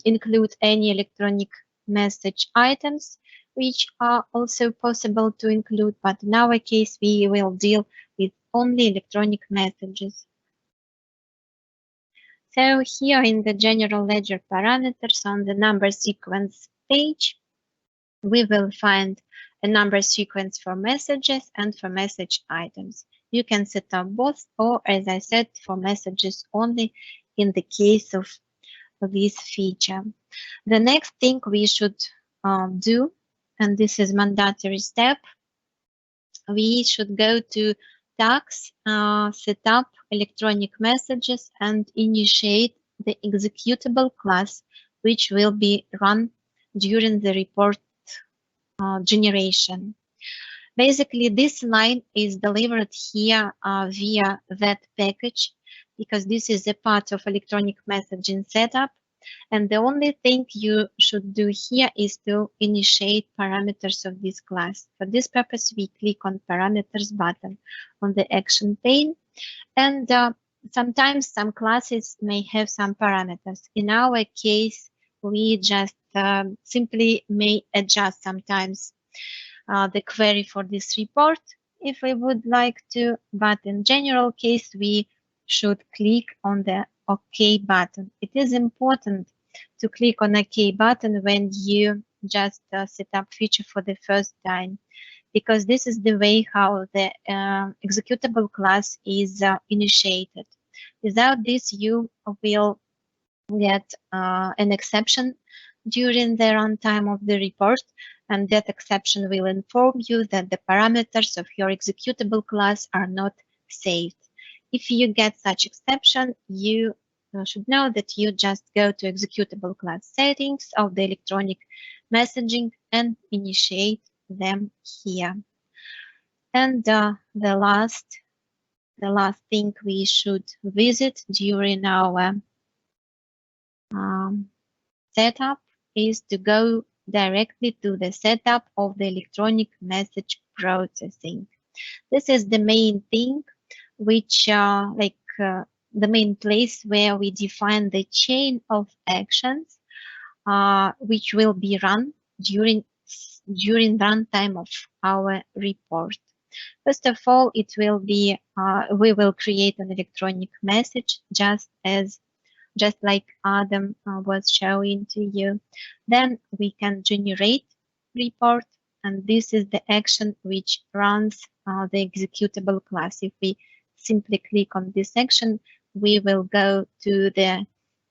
include any electronic message items, which are also possible to include, but in our case, we will deal with only electronic messages. So here in the general ledger parameters on the number sequence page, we will find a number sequence for messages and for message items. You can set up both, or as I said, for messages only in the case of this feature. The next thing we should do, and this is mandatory step, we should go to tags, set up electronic messages, and initiate the executable class, which will be run during the report generation. Basically, this line is delivered here via that package, because this is a part of electronic messaging setup. And the only thing you should do here is to initiate parameters of this class. For this purpose, we click on Parameters button on the action pane. And sometimes some classes may have some parameters. In our case, we just simply may adjust sometimes the query for this report if we would like to. But in general case, we should click on the OK button. It is important to click on OK button when you just set up feature for the first time, because this is the way how the executable class is initiated. Without this, you will get an exception during the runtime of the report, and that exception will inform you that the parameters of your executable class are not saved. If you get such exception, you should know that you just go to executable class settings of the electronic messaging and initiate them here. And the last thing we should visit during our setup is to go directly to the setup of the electronic message processing. This is the main thing, which the main place where we define the chain of actions which will be run during runtime of our report. First of all, it will be we will create an electronic message just like Adam was showing to you. Then we can generate report, and this is the action which runs the executable class. If we simply click on this action, we will go to the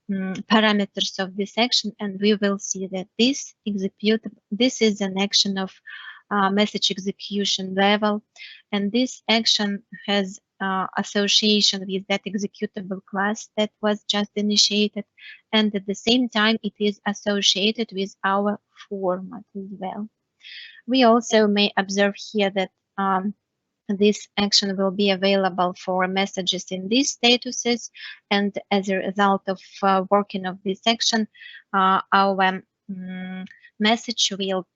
parameters of this action, and we will see that this is an action of message execution level, and this action has association with that executable class that was just initiated, and at the same time it is associated with our format as well. We also may observe here that this action will be available for messages in these statuses, and as a result of working of this action, our message will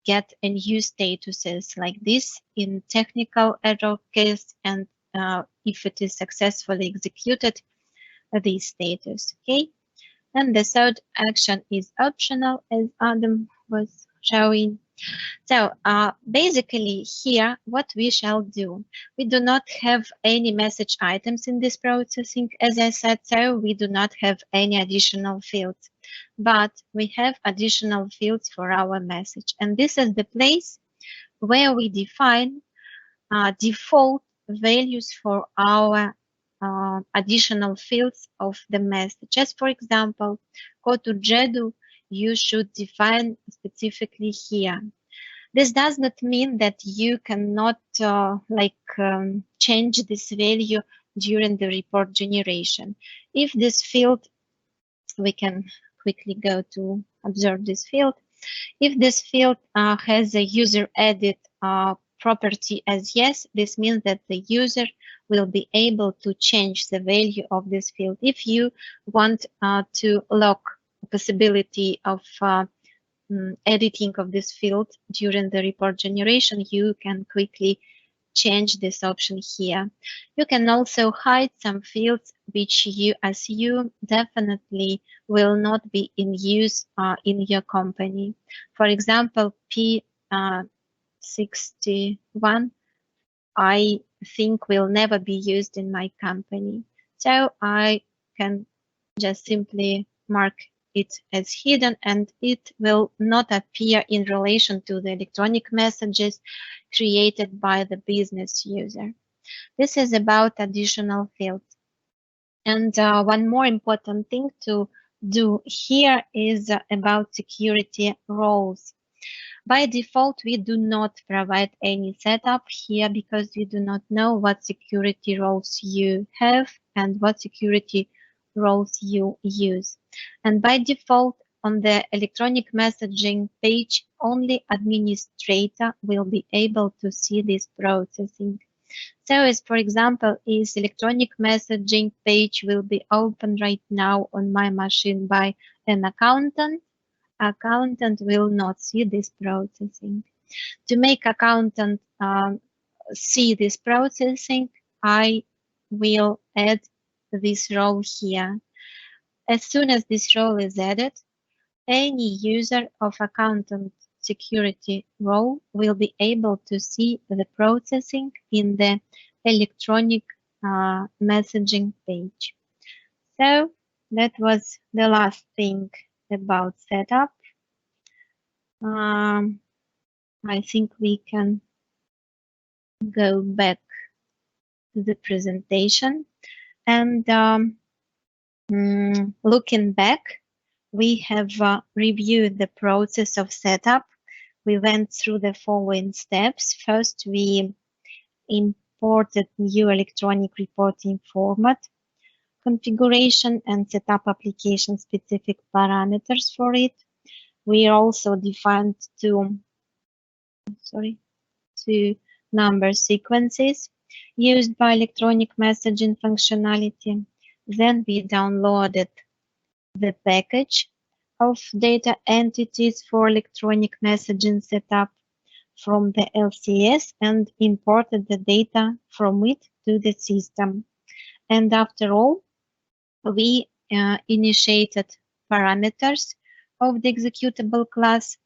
get a new statuses like this in technical error case, and if it is successfully executed, this status. Okay, and the third action is optional, as Adam was showing. So basically here, what we shall do, we do not have any message items in this processing, as I said, so we do not have any additional fields, but we have additional fields for our message. And this is the place where we define default values for our additional fields of the message. As for example, go to JEDU, you should define specifically here. This does not mean that you cannot change this value during the report generation. If this field, we can quickly go to observe this field. If this field has a user edit property as yes, this means that the user will be able to change the value of this field. If you want to lock the possibility of editing of this field during the report generation, you can quickly change this option here. You can also hide some fields which you assume definitely will not be in use in your company. For example, P61, I think will never be used in my company. So I can just simply mark it as hidden, and it will not appear in relation to the electronic messages created by the business user. This is about additional fields. And one more important thing to do here is about security roles. By default, we do not provide any setup here because we do not know what security roles you have and what security roles you use. And by default, on the electronic messaging page, only administrator will be able to see this processing. So as for example, is electronic messaging page will be open right now on my machine by an accountant will not see this processing. To make accountant see this processing, I will add this role here. As soon as this role is added, any user of accountant security role will be able to see the processing in the electronic messaging page. So that was the last thing about setup. I think we can go back to the presentation, and looking back, we have reviewed the process of setup. We went through the following steps. First, we imported new electronic reporting format, configuration, and set up application specific parameters for it. We also defined two number sequences used by electronic messaging functionality. Then we downloaded the package of data entities for electronic messaging setup from the LCS and imported the data from it to the system. And after all, we initiated parameters of the executable class.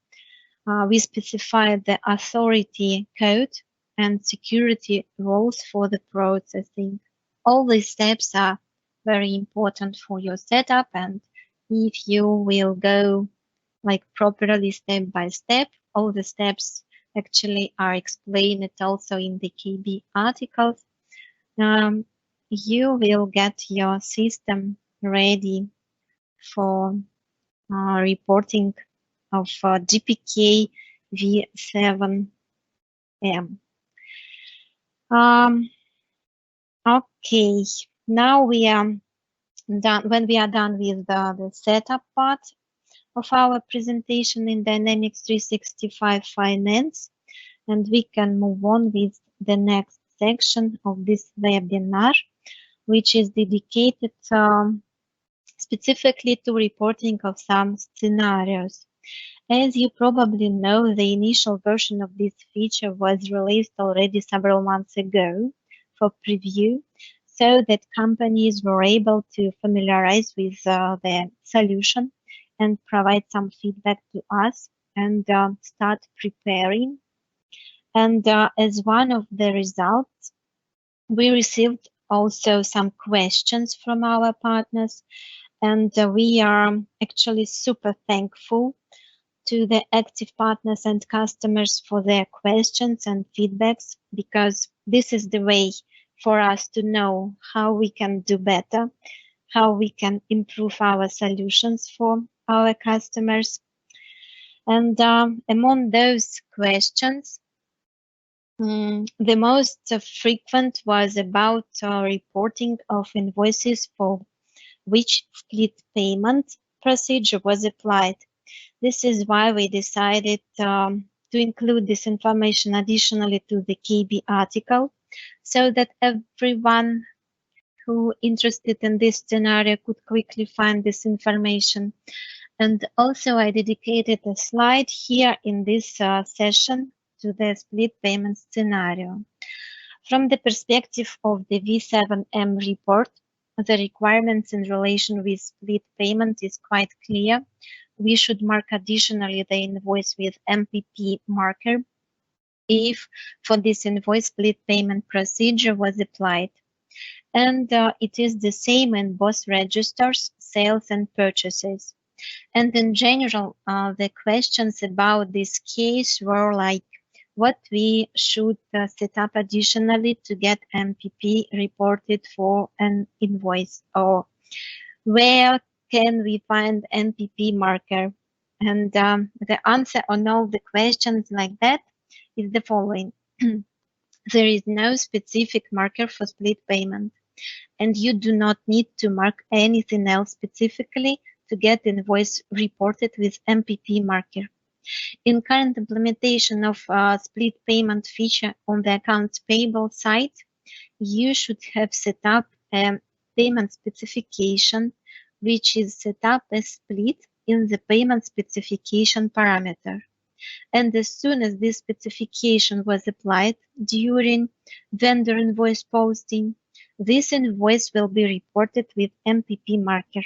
We specified the authority code and security roles for the processing. All these steps are very important for your setup, and if you will go properly step by step, all the steps actually are explained also in the KB articles, you will get your system ready for reporting of JPK V7M. Okay, now we are done. When we are done with the setup part of our presentation in Dynamics 365 Finance, and we can move on with the next section of this webinar, which is dedicated specifically to reporting of some scenarios. As you probably know, the initial version of this feature was released already several months ago for preview, so that companies were able to familiarize with the solution and provide some feedback to us and start preparing. And as one of the results, we received also some questions from our partners, and we are actually super thankful to the active partners and customers for their questions and feedbacks, because this is the way for us to know how we can do better, how we can improve our solutions for our customers. And among those questions, the most frequent was about reporting of invoices for which split payment procedure was applied. This is why we decided to include this information additionally to the KB article, so that everyone who interested in this scenario could quickly find this information. And also I dedicated a slide here in this session to the split payment scenario. From the perspective of the V7M report, the requirements in relation with split payment is quite clear. We should mark additionally the invoice with MPP marker if for this invoice split payment procedure was applied. And it is the same in both registers, sales and purchases. And in general, the questions about this case were like, what we should set up additionally to get MPP reported for an invoice, or where can we find MPP marker? And the answer on all the questions like that is the following. There is no specific marker for split payment, and you do not need to mark anything else specifically to get invoice reported with MPP marker. In current implementation of split payment feature on the accounts payable side, you should have set up a payment specification, which is set up as split in the payment specification parameter. And as soon as this specification was applied during vendor invoice posting, this invoice will be reported with MPP marker.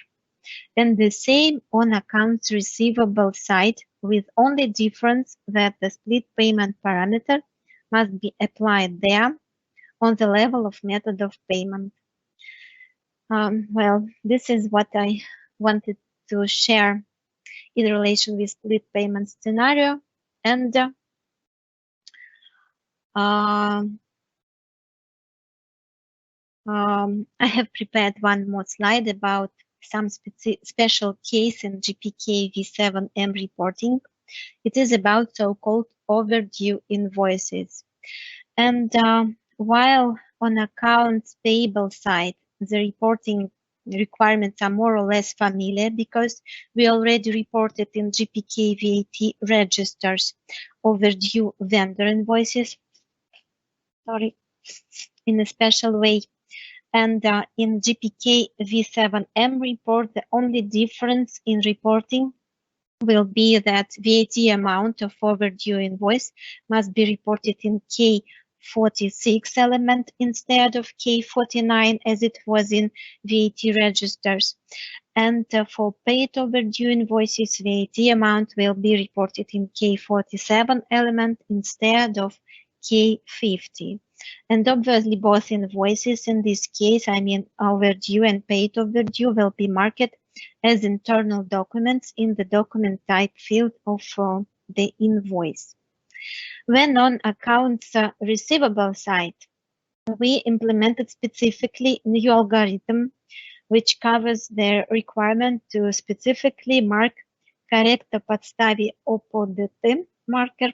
And the same on accounts receivable side, with only difference that the split payment parameter must be applied there on the level of method of payment. Well, this is what I wanted to share in relation with split payment scenario. And I have prepared one more slide about some special case in JPK V7M reporting. It is about so-called overdue invoices. And while on accounts payable side, the reporting requirements are more or less familiar, because we already reported in JPK VAT registers overdue vendor invoices, in a special way. And in JPK V7M report, the only difference in reporting will be that VAT amount of overdue invoice must be reported in K46 element instead of K49 as it was in VAT registers. And for paid overdue invoices, VAT amount will be reported in K47 element instead of K50. And obviously both invoices in this case, I mean overdue and paid overdue, will be marked as internal documents in the document type field of the invoice. When on accounts receivable side, we implemented specifically new algorithm which covers the requirement to specifically mark correcto podstawie opodty marker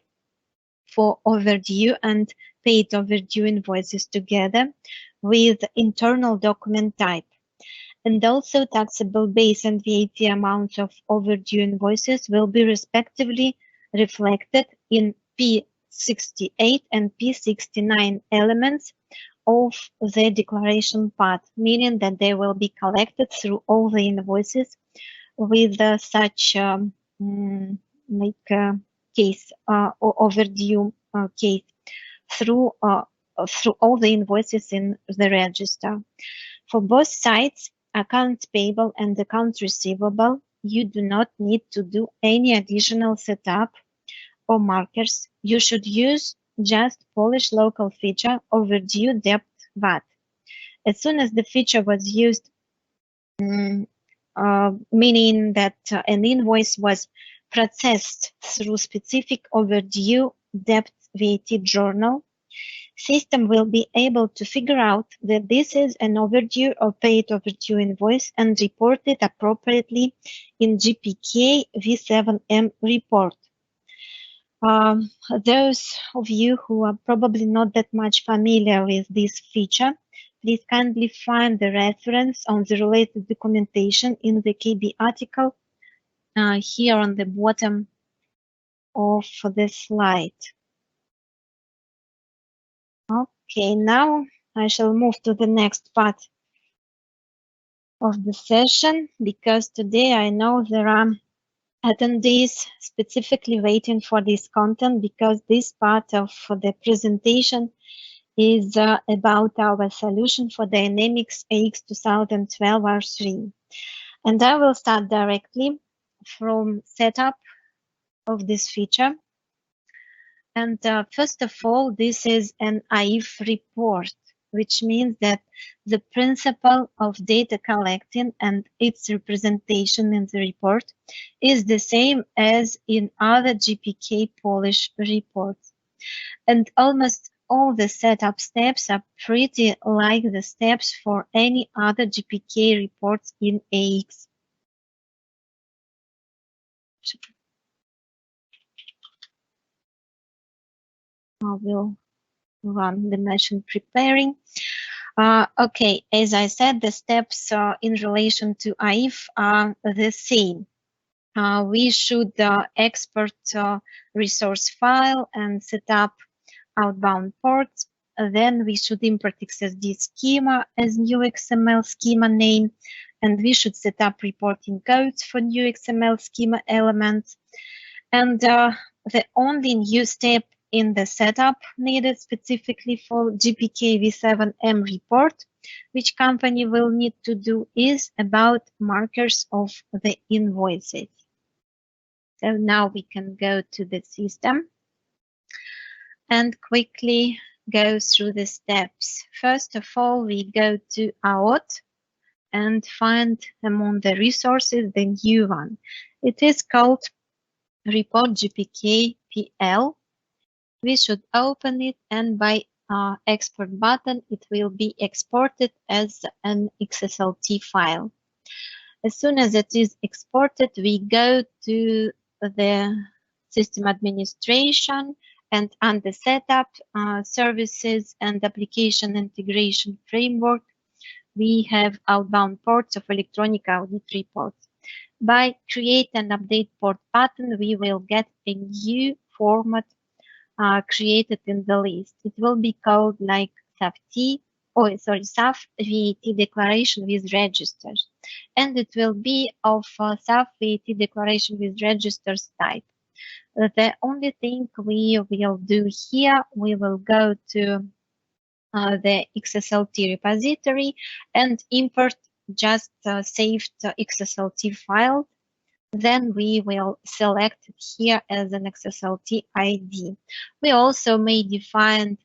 for overdue and paid overdue invoices together with internal document type. And also taxable base and VAT amounts of overdue invoices will be respectively reflected in P6 P68 and P69 elements of the declaration part, meaning that they will be collected through all the invoices with such case or overdue case through all the invoices in the register. For both sides, accounts payable and accounts receivable, you do not need to do any additional setup or markers. You should use just Polish local feature overdue debt VAT. As soon as the feature was used, meaning that an invoice was processed through specific overdue debt VAT journal, system will be able to figure out that this is an overdue or paid overdue invoice and report it appropriately in JPK V7M report. Those of you who are probably not that much familiar with this feature, please kindly find the reference on the related documentation in the KB article here on the bottom of the slide. Okay, now I shall move to the next part of the session, because today I know there are attendees specifically waiting for this content, because this part of the presentation is about our solution for Dynamics AX 2012 R3. And I will start directly from setup of this feature. And first of all, this is an AIF report, which means that the principle of data collecting and its representation in the report is the same as in other JPK Polish reports. And almost all the setup steps are pretty like the steps for any other JPK reports in AX. I will run the machine preparing. Okay, as I said, the steps in relation to AIF are the same. We should export resource file and set up outbound ports. Then we should import XSD schema as new XML schema name, and we should set up reporting codes for new XML schema elements. And the only new step in the setup needed specifically for JPK V7M report, which company will need to do, is about markers of the invoices. So now we can go to the system and quickly go through the steps. First of all, we go to Audit and find among the resources the new one. It is called Report JPK PL. We should open it, and by export button, it will be exported as an XSLT file. As soon as it is exported, we go to the system administration, and under setup, services and application integration framework, we have outbound ports of electronic audit reports. By create and update port button, we will get a new format created in the list. It will be called like SAF-T, SAF-VAT declaration with registers, and it will be of SAF-VAT declaration with registers type. The only thing we will do here, we will go to the XSLT repository and import just saved XSLT file. Then we will select it here as an XSLT ID. We also may define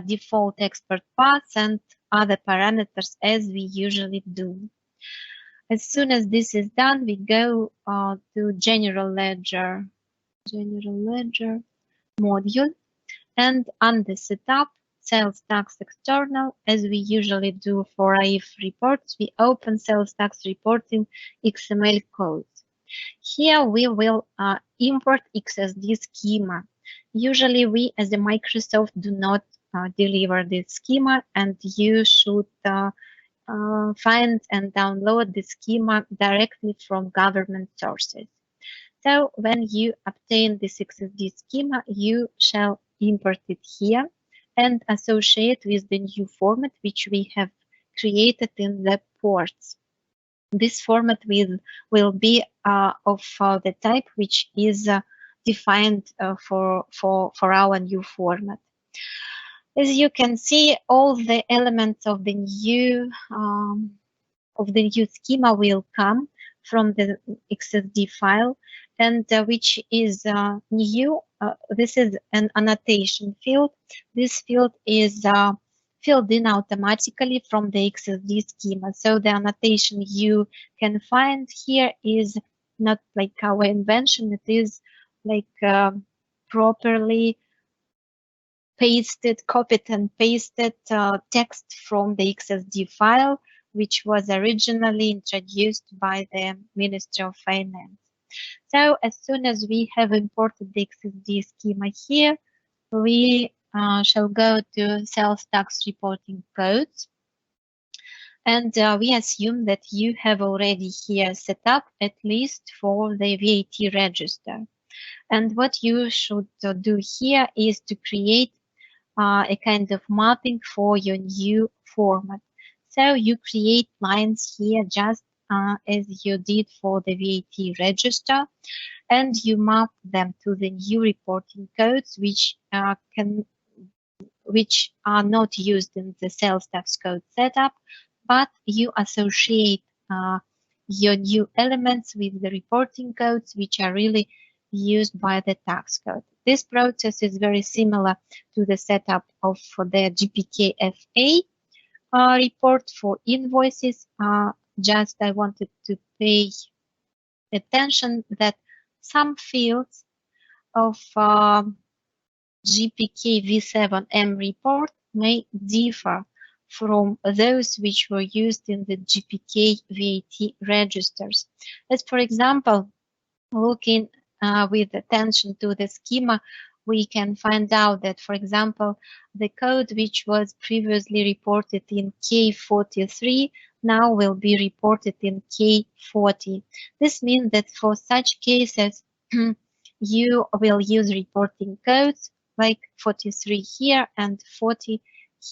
default export paths and other parameters as we usually do. As soon as this is done, we go to General Ledger module, and under Setup, Sales Tax External, as we usually do for AIF reports, we open Sales Tax Reporting XML codes. Here we will import XSD schema. Usually we as a Microsoft do not deliver this schema, and you should find and download the schema directly from government sources. So when you obtain this XSD schema, you shall imported here and associate with the new format which we have created in the ports. This format will be of the type which is defined for our new format. As you can see, all the elements of the new schema will come from the XSD file, and which is new. This is an annotation field. This field is filled in automatically from the XSD schema. So the annotation you can find here is not like our invention. It is like properly copied and pasted text from the XSD file, which was originally introduced by the Ministry of Finance. So as soon as we have imported the XSD schema here, we shall go to sales tax reporting codes. And we assume that you have already here set up at least for the VAT register. And what you should do here is to create a kind of mapping for your new format. So you create lines here just as you did for the VAT register, and you map them to the new reporting codes which are not used in the sales tax code setup, but you associate your new elements with the reporting codes which are really used by the tax code. This process is very similar to the setup of the JPK VAT report for invoices. Just I wanted to pay attention that some fields of JPK V7M report may differ from those which were used in the JPK VAT registers. As for example, looking with attention to the schema, we can find out that, for example, the code which was previously reported in K43 now will be reported in K40. This means that for such cases, you will use reporting codes like 43 here and 40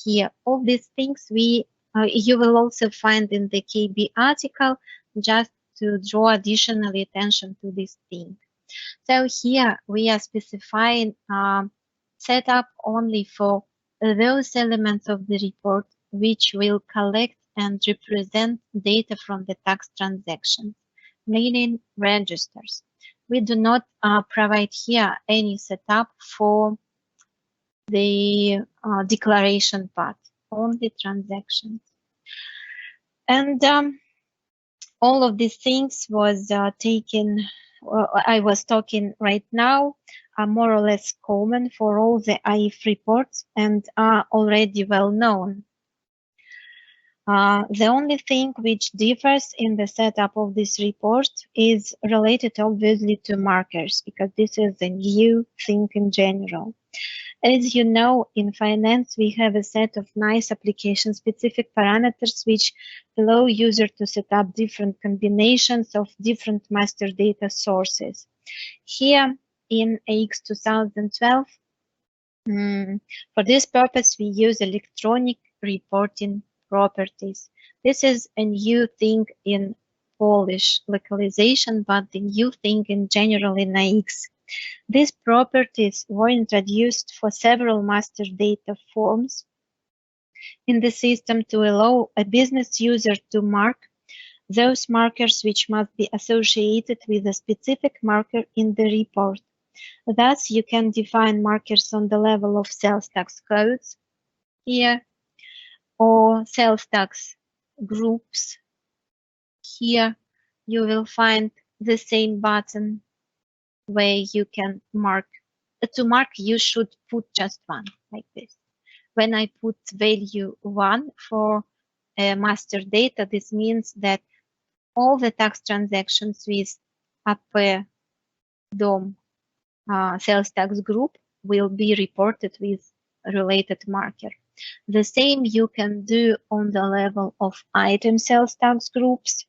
here. All these things you will also find in the KB article, just to draw additional attention to this thing. So here we are specifying setup only for those elements of the report which will collect and represent data from the tax transactions, meaning registers. We do not provide here any setup for the declaration part, only transactions. And all of these things was I was talking right now are more or less common for all the AIF reports and are already well known. The only thing which differs in the setup of this report is related obviously to markers, because this is a new thing in general. As you know, in finance, we have a set of nice application-specific parameters which allow user to set up different combinations of different master data sources. Here in AX 2012, for this purpose, we use electronic reporting properties. This is a new thing in Polish localization, but the new thing in general in AX. These properties were introduced for several master data forms in the system to allow a business user to mark those markers which must be associated with a specific marker in the report. Thus, you can define markers on the level of sales tax codes here, or sales tax groups. Here, you will find the same button where you can mark. To mark, you should put just one, like this. When I put value 1 for master data, this means that all the tax transactions with AP DOM sales tax group will be reported with related marker. The same you can do on the level of item sales tax groups.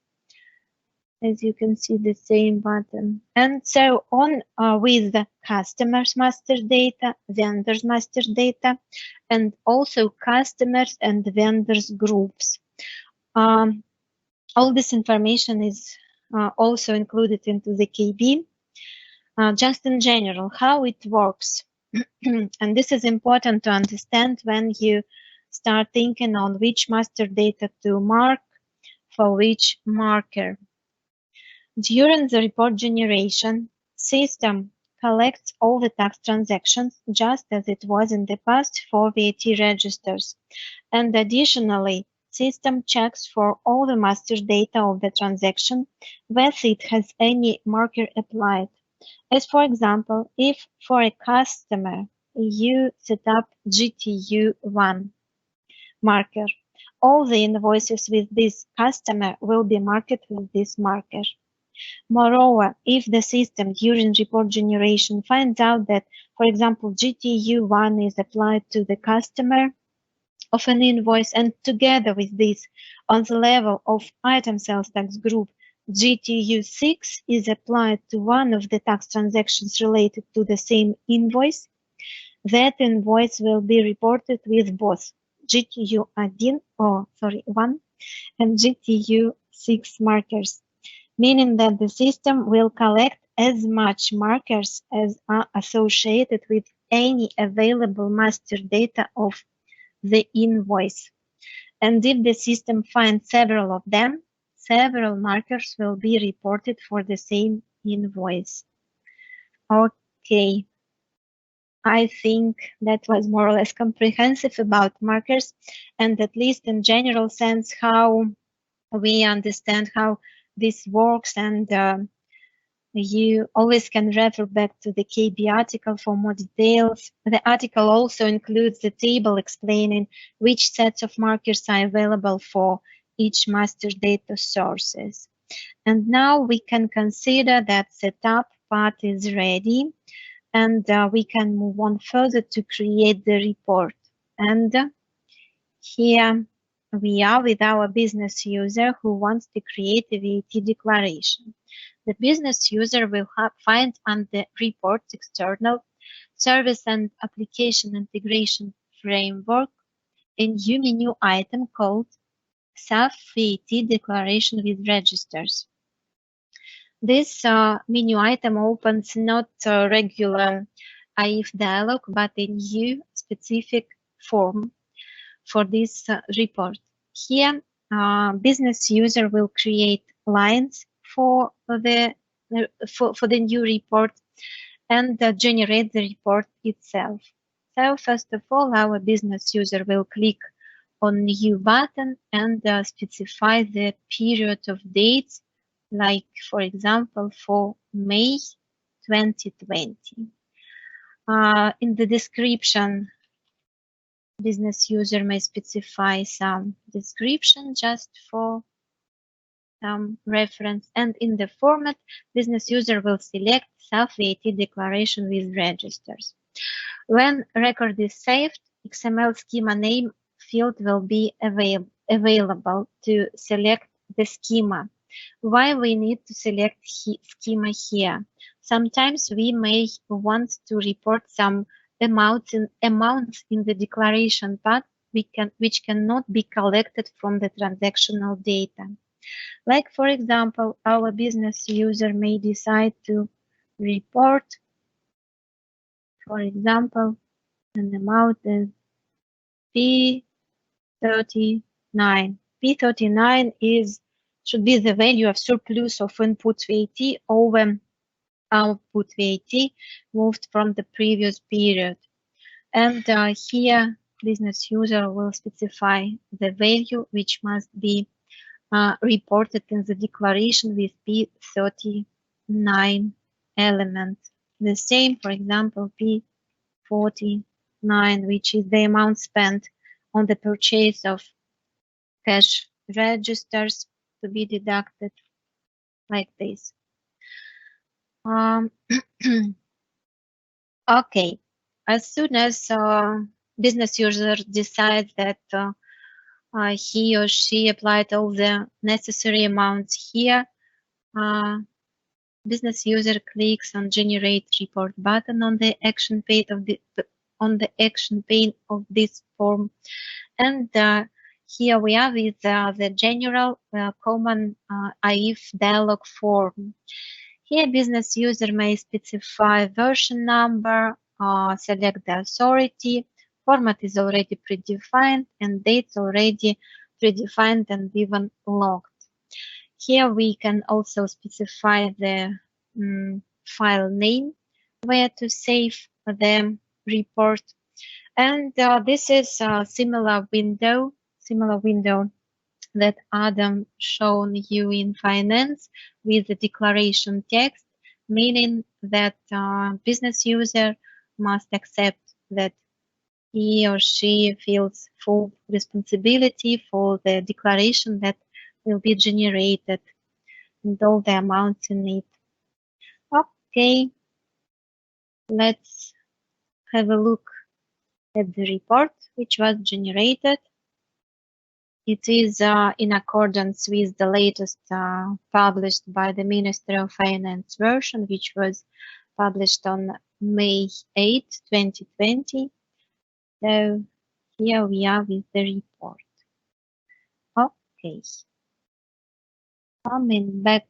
As you can see, the same button. And so on with the customers master data, vendors master data, and also customers and vendors groups. All this information is also included into the KB. Just in general, how it works. And this is important to understand when you start thinking on which master data to mark for which marker. During the report generation, system collects all the tax transactions just as it was in the past for VAT registers. And additionally, system checks for all the master data of the transaction whether it has any marker applied. As for example, if for a customer you set up GTU1 marker, all the invoices with this customer will be marked with this marker. Moreover, if the system during report generation finds out that, for example, GTU1 is applied to the customer of an invoice, and together with this, on the level of item sales tax group, GTU6 is applied to one of the tax transactions related to the same invoice, that invoice will be reported with both GTU1 and GTU6 markers, meaning that the system will collect as much markers as are associated with any available master data of the invoice. And if the system finds several of them, several markers will be reported for the same invoice. Okay. I think that was more or less comprehensive about markers, and at least in general sense how we understand how this works, and you always can refer back to the KB article for more details. The article also includes the table explaining which sets of markers are available for each master data sources. And now we can consider that setup part is ready, and we can move on further to create the report. And here we are with our business user who wants to create a VAT declaration. The business user will find under Reports External Service and Application Integration Framework a new menu item called SAF-T Declaration with Registers. This menu item opens not a regular IF dialog, but a new specific form for this report. Here, business user will create lines for the new report and generate the report itself. So first of all, our business user will click on New button and specify the period of dates, like for example for May 2020. In the description, business user may specify some description just for reference, and in the format, business user will select SAF-VAT declaration with registers. When record is saved, XML schema name field will be available to select the schema. Why we need to select schema here? Sometimes we may want to report some amounts in the declaration part which cannot be collected from the transactional data. Like for example, our business user may decide to report, for example, an amount is P39. P39 should be the value of surplus of input VAT over output VAT moved from the previous period. And here, business user will specify the value which must be reported in the declaration with P39 element. The same, for example, P49, which is the amount spent on the purchase of cash registers to be deducted like this. Okay, as soon as business user decides that he or she applied all the necessary amounts here, business user clicks on Generate Report button on the action pane of this form, and here we are with the general common AIF dialog form. Here, business user may specify version number, select the authority, format is already predefined, and dates already predefined and even logged. Here we can also specify the file name where to save the report. And this is a similar window that Adam shown you in finance with the declaration text, meaning that business user must accept that he or she feels full responsibility for the declaration that will be generated and all the amounts in it. Okay, let's have a look at the report which was generated. It is in accordance with the latest published by the Ministry of Finance version, which was published on May 8, 2020. So here we are with the report. Okay. Coming back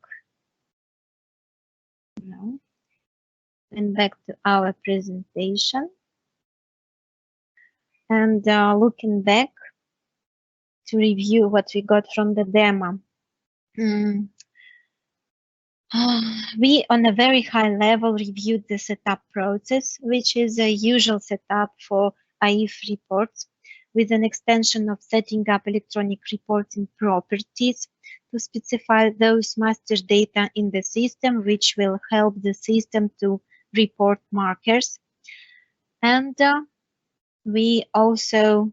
now and back to our presentation and looking back to review what we got from the demo. We, on a very high level, reviewed the setup process, which is a usual setup for AIF reports, with an extension of setting up electronic reporting properties to specify those master data in the system, which will help the system to report markers. And we also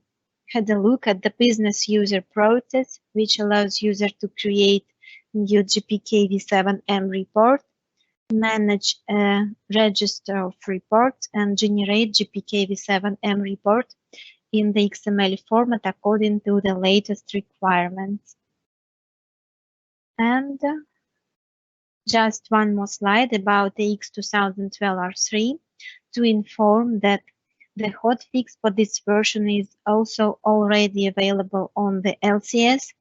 had a look at the business user process, which allows user to create new JPK V7M report, manage a register of reports, and generate JPK V7M report in the XML format according to the latest requirements. And just one more slide about the X2012R3 to inform that the hotfix for this version is also already available on the LCS,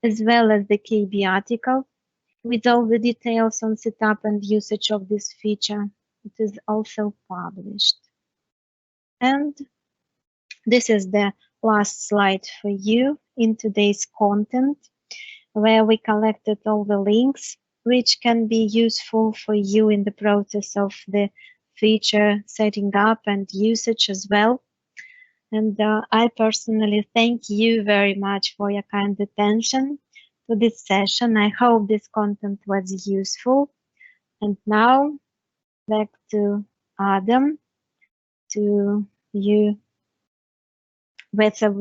as well as the KB article, with all the details on setup and usage of this feature. It is also published. And this is the last slide for you in today's content, where we collected all the links which can be useful for you in the process of the feature setting up and usage as well. And I personally thank you very much for your kind attention to this session. I hope this content was useful. And now back to Adam, to you, whether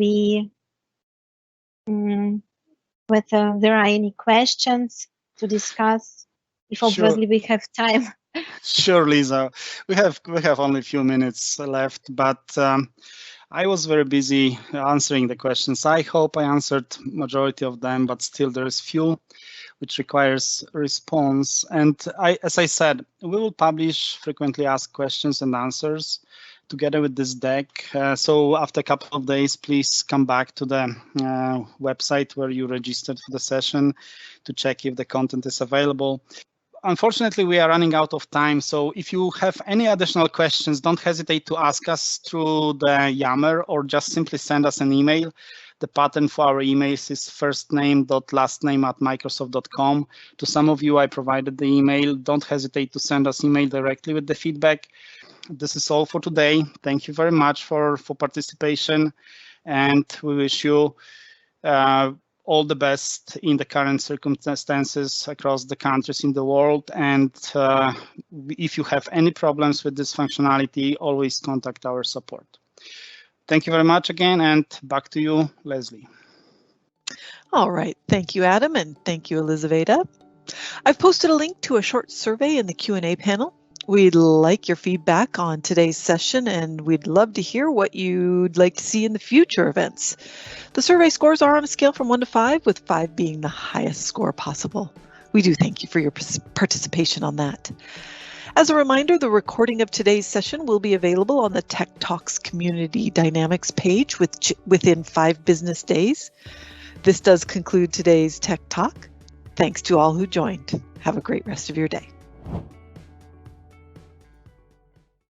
there are any questions to discuss, if obviously we have time. Sure, Lisa. We have only a few minutes left, but I was very busy answering the questions. I hope I answered majority of them, but still there is few which requires a response. And as I said, we will publish frequently asked questions and answers together with this deck. So after a couple of days, please come back to the website where you registered for the session to check if the content is available. Unfortunately, we are running out of time, so if you have any additional questions, don't hesitate to ask us through the Yammer or just simply send us an email. The pattern for our emails is firstname.lastname@microsoft.com. To some of you, I provided the email. Don't hesitate to send us email directly with the feedback. This is all for today. Thank you very much for participation, and we wish you all the best in the current circumstances across the countries in the world. And if you have any problems with this functionality, always contact our support. Thank you very much again, and back to you, Leslie. All right. Thank you, Adam, and thank you, Elizaveta. I've posted a link to a short survey in the Q&A panel. We'd like your feedback on today's session, and we'd love to hear what you'd like to see in the future events. The survey scores are on a scale from 1 to 5, with 5 being the highest score possible. We do thank you for your participation on that. As a reminder, the recording of today's session will be available on the Tech Talks Community Dynamics page within 5 business days. This does conclude today's Tech Talk. Thanks to all who joined. Have a great rest of your day.